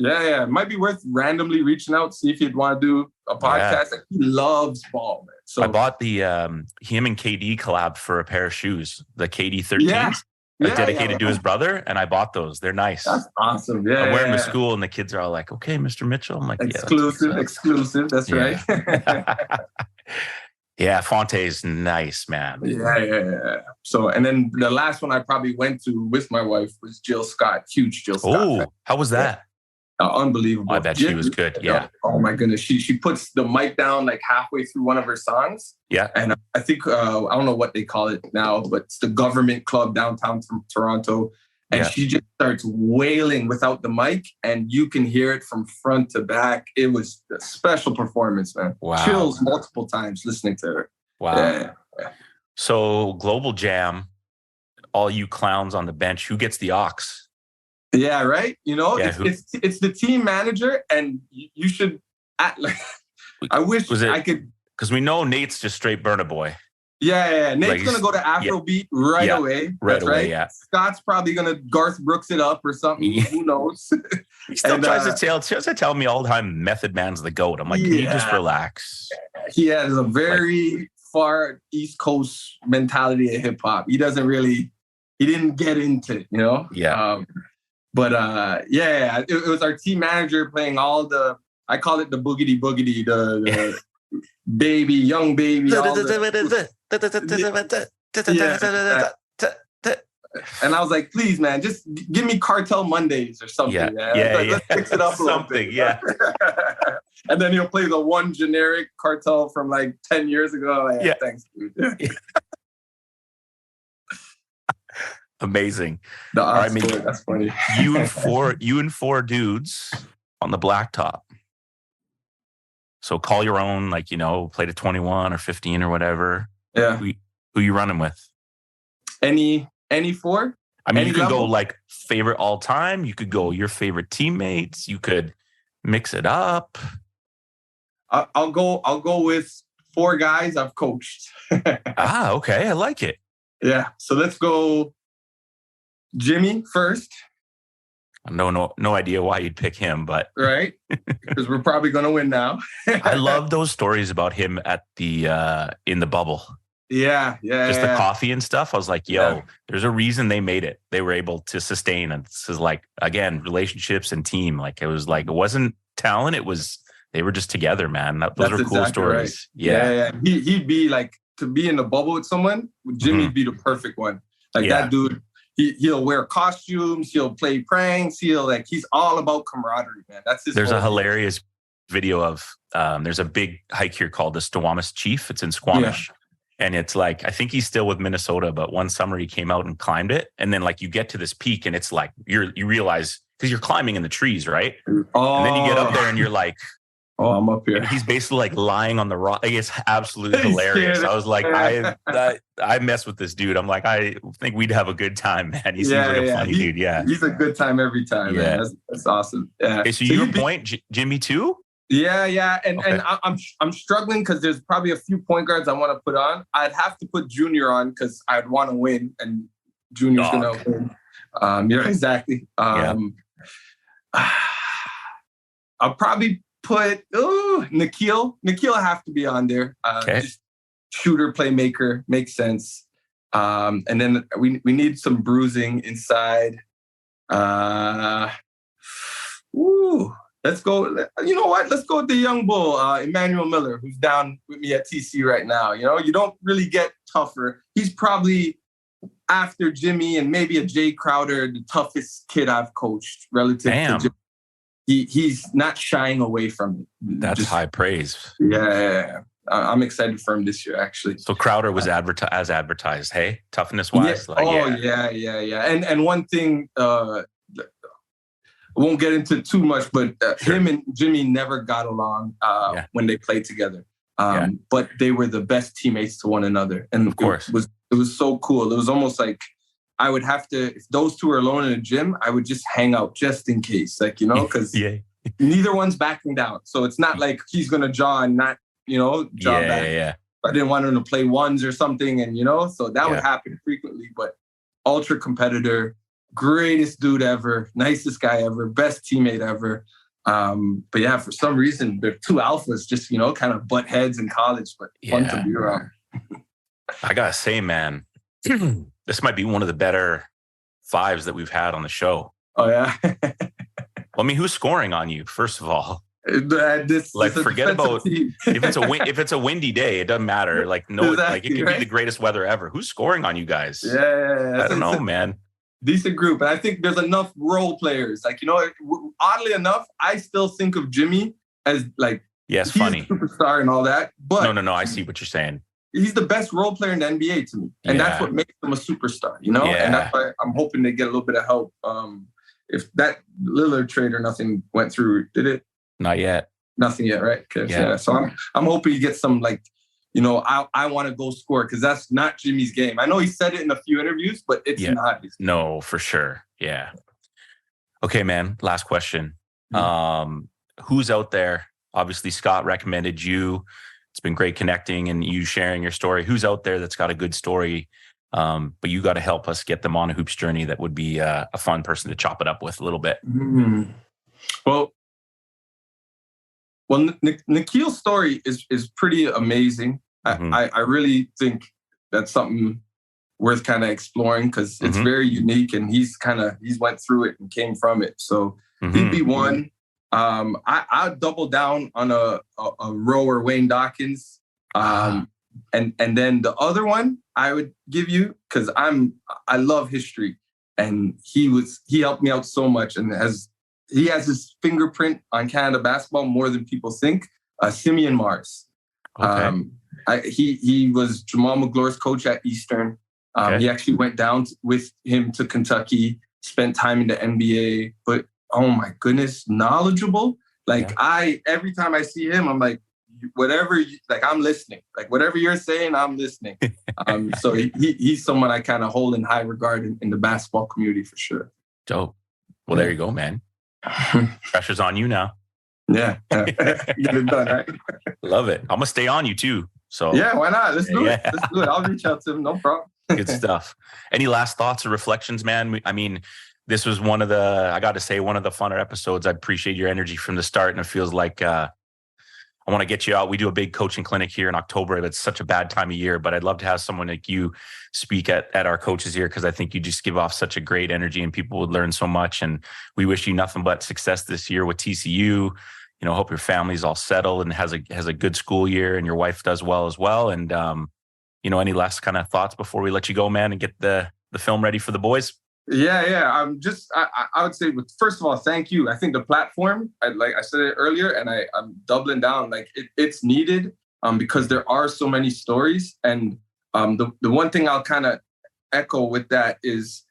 Yeah. It might be worth randomly reaching out, see if he'd want to do a podcast. Yeah. Like, he loves ball, man. So I bought the him and KD collab for a pair of shoes, the KD 13s. Dedicated to his brother, and I bought those. They're nice. That's awesome. Yeah, I wear them to school, and the kids are all like, "Okay, Mr. Mitchell." I'm like, exclusive. That's right. Yeah, Fonte's nice, man. Yeah. So, and then the last one I probably went to with my wife was Jill Scott. Huge Jill Scott. Oh, how was that? Unbelievable. I bet she was good. Yeah. Oh my goodness. She puts the mic down like halfway through one of her songs. Yeah. And I think, I don't know what they call it now, but it's the Government Club downtown Toronto. And she just starts wailing without the mic, and you can hear it from front to back. It was a special performance, man. Wow. Chills multiple times listening to her. Wow. Yeah. So Global Jam, all you clowns on the bench, who gets the aux? Yeah, right. You know, it's the team manager, and you should act like. I wish I could, because we know Nate's just straight Burna Boy. Yeah. Nate's gonna go to Afrobeat right away. That's right. Yeah. Scott's probably gonna Garth Brooks it up or something. Who knows? He still tries to tell me all the time Method Man's the GOAT. I'm like, can you just relax? He has a very far East Coast mentality of hip hop. He didn't get into it, you know? Yeah. It was our team manager playing all I call it the boogity, the young baby. And I was like, please, man, just give me Cartel Mondays or something. Let's fix it up a little bit. Yeah. And then he'll play the one generic Cartel from like 10 years ago. Thanks, dude. Amazing. The All right, sport, that's funny. you and four dudes on the blacktop. So call your own, like, play to 21 or 15 or whatever. Yeah. Who you running with? Any four? I mean, Any you could level? go like favorite all time. You could go your favorite teammates. You could mix it up. I'll go with four guys I've coached. Okay. I like it. Yeah. So let's go Jimmy first. No idea why you'd pick him, but right, because we're probably going to win now. I love those stories about him at the in the bubble. Yeah. The coffee and stuff. I was like, yo, there's a reason they made it. They were able to sustain. And this is like, again, relationships and team. Like, it wasn't talent. They were just together, man. Those are cool stories. Right. Yeah. He'd be like, to be in the bubble with someone, Jimmy'd be the perfect one. Like that dude, he'll wear costumes, he'll play pranks, he's all about camaraderie, man. That's his. There's a hilarious video of there's a big hike here called the Squamish Chief. It's in Squamish. Yeah. And it's like, I think he's still with Minnesota, but one summer he came out and climbed it. And then like you get to this peak and it's like, you realize, because you're climbing in the trees, right? Oh. And then you get up there and you're like, oh, I'm up here. And he's basically like lying on the rock. It's absolutely hilarious. I was like, I mess with this dude. I'm like, I think we'd have a good time, man. He seems like a funny dude. Yeah. He's a good time every time, man. That's awesome. Yeah. Okay, so your point, Jimmy too? Yeah. And I'm struggling because there's probably a few point guards I want to put on. I'd have to put Junior on because I'd want to win, and Junior's going to win. Yeah, exactly. I'll probably put McNeilly. McNeilly have to be on there. Just shooter, playmaker, makes sense. And then we need some bruising inside. Let's go. You know what? Let's go with the young bull, Emmanuel Miller, who's down with me at TC right now. You don't really get tougher. He's probably, after Jimmy and maybe a Jay Crowder, the toughest kid I've coached relative to Jimmy. He's not shying away from it. That's high praise. Yeah. I'm excited for him this year, actually. So Crowder was advertised, hey? Toughness-wise? Yeah. And one thing, I won't get into too much, but him and Jimmy never got along when they played together. But they were the best teammates to one another. And of course, it was so cool. It was almost like I would have to, if those two are alone in a gym, I would just hang out just in case, because neither one's backing down. So it's not like he's going to jaw and not, jaw back. Yeah. I didn't want him to play ones or something. And, so that would happen frequently, but ultra competitor, greatest dude ever, nicest guy ever, best teammate ever. But yeah, for some reason, they're two alphas just, kind of butt heads in college, but fun to be around. I got to say, man, this might be one of the better fives that we've had on the show. Oh, yeah. I mean, who's scoring on you, first of all? Forget about if it's a windy day, it doesn't matter. Like, it could be the greatest weather ever. Who's scoring on you guys? Yeah. I don't know, man. Decent group. And I think there's enough role players. Oddly enough, I still think of Jimmy as he's funny, a superstar and all that. But no, I see what you're saying. He's the best role player in the NBA to me. And that's what makes him a superstar, And that's why I'm hoping they get a little bit of help. If that Lillard trade or nothing went through, did it? Not yet. Nothing yet, right? Yeah. So I'm hoping he gets some I want to go score, because that's not Jimmy's game. I know he said it in a few interviews, but it's not his game. No, for sure. Yeah. Okay, man. Last question. Who's out there? Obviously, Scott recommended you. It's been great connecting and you sharing your story. Who's out there that's got a good story? But you got to help us get them on a hoops journey. That would be a fun person to chop it up with a little bit. Mm-hmm. Well, McNeilly's story is pretty amazing. I really think that's something worth kind of exploring, because it's very unique, and he's went through it and came from it. So he'd be one. I'd double down on a rower, Wayne Dawkins. And then the other one I would give you, because I love history, and he helped me out so much, and he has his fingerprint on Canada basketball more than people think. Simeon Mars. Okay. He was Jamal McGlore's coach at Eastern. He actually went down with him to Kentucky, spent time in the NBA, but oh my goodness, knowledgeable. Like every time I see him, I'm like, I'm listening. Like whatever you're saying, I'm listening. So he's someone I kind of hold in high regard in the basketball community for sure. Dope. Well, there you go, man. Pressure's on you now. Yeah. Get it done, right? Love it. I'm going to stay on you too. So yeah, why not? Let's do it. Let's do it. I'll reach out to him. No problem. Good stuff. Any last thoughts or reflections, man? I mean, this was one of the funner episodes. I appreciate your energy from the start. And it feels like I want to get you out. We do a big coaching clinic here in October. It's such a bad time of year, but I'd love to have someone like you speak at our coaches here, because I think you just give off such a great energy and people would learn so much. And we wish you nothing but success this year with TCU. Hope your family's all settled and has a good school year, and your wife does well as well. And, any last kind of thoughts before we let you go, man, and get the film ready for the boys? Yeah. I would say, first of all, thank you. I think the platform, like I said it earlier, and I'm doubling down, like it's needed because there are so many stories. And the one thing I'll kind of echo with that is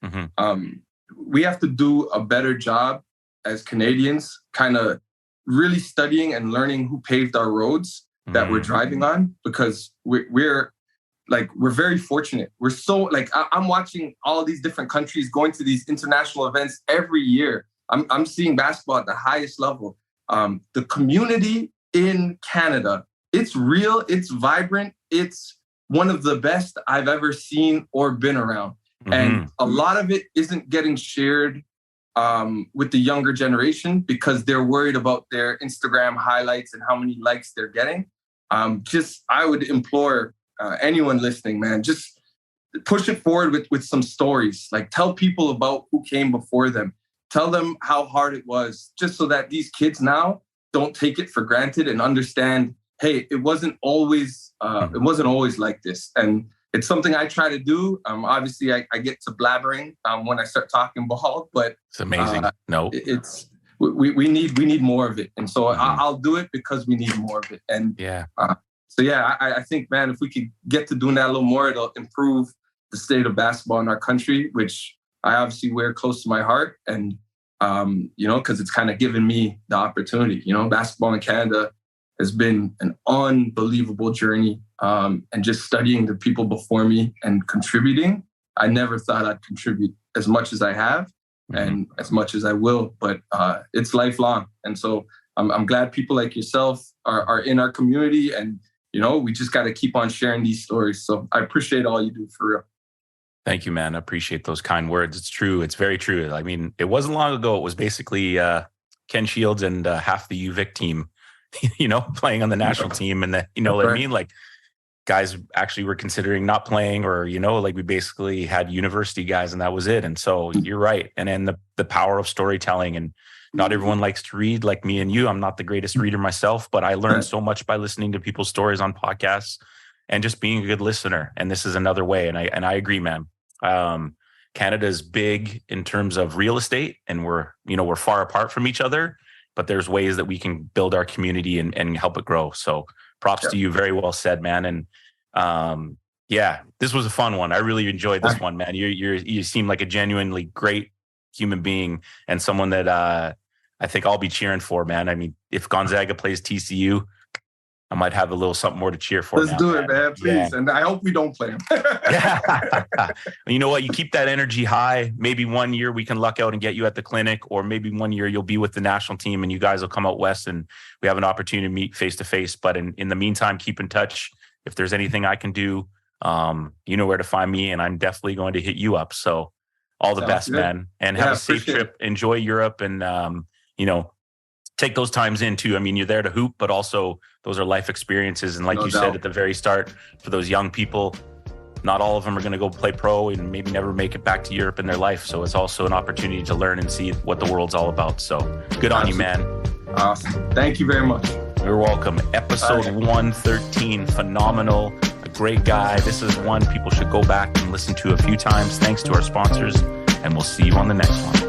we have to do a better job as Canadians, kind of really studying and learning who paved our roads that we're driving on, because we're very fortunate. We're so I'm watching all these different countries going to these international events every year. I'm seeing basketball at the highest level. The community in Canada, it's real, it's vibrant, it's one of the best I've ever seen or been around. And a lot of it isn't getting shared with the younger generation because they're worried about their Instagram highlights and how many likes they're getting. I would implore anyone listening, man, just push it forward with some stories. Like tell people about who came before them. Tell them how hard it was, just so that these kids now don't take it for granted and understand, hey, it wasn't always like this. And it's something I try to do. Obviously, I get to blabbering when I start talking ball, but it's amazing. We need more of it, and so I'll do it because we need more of it. And I think, man, if we could get to doing that a little more, it'll improve the state of basketball in our country, which I obviously wear close to my heart. And because it's kind of given me the opportunity. Basketball in Canada has been an unbelievable journey. And just studying the people before me and contributing, I never thought I'd contribute as much as I have and as much as I will, but it's lifelong. And so I'm glad people like yourself are in our community, and, we just got to keep on sharing these stories. So I appreciate all you do, for real. Thank you, man. I appreciate those kind words. It's true. It's very true. I mean, it wasn't long ago. It was basically Ken Shields and half the UVic team, playing on the national team. And what I mean? Like, guys actually were considering not playing, or, we basically had university guys and that was it. And so you're right. And then the power of storytelling, and not everyone likes to read like me and you. I'm not the greatest reader myself, but I learned so much by listening to people's stories on podcasts and just being a good listener. And this is another way. And I agree, man. Canada is big in terms of real estate, and we're far apart from each other, but there's ways that we can build our community and help it grow. So props to you. Very well said, man. And this was a fun one. I really enjoyed this one, man. You seem like a genuinely great human being, and someone that I think I'll be cheering for, man. I mean, if Gonzaga plays TCU, I might have a little something more to cheer for. Let's do it, man. Please. Yeah. And I hope we don't play them. You know what? You keep that energy high. Maybe one year we can luck out and get you at the clinic, or maybe one year you'll be with the national team and you guys will come out west and we have an opportunity to meet face to face. But in the meantime, keep in touch. If there's anything I can do, you know where to find me, and I'm definitely going to hit you up. So all the best, man. And have a safe trip. Enjoy Europe, and, take those times in too. I mean, you're there to hoop, but also those are life experiences. And like you said at the very start, for those young people, not all of them are going to go play pro and maybe never make it back to Europe in their life. So it's also an opportunity to learn and see what the world's all about. So good on you, man. Awesome. Thank you very much. You're welcome. Episode 113. Phenomenal. A great guy. This is one people should go back and listen to a few times. Thanks to our sponsors, and we'll see you on the next one.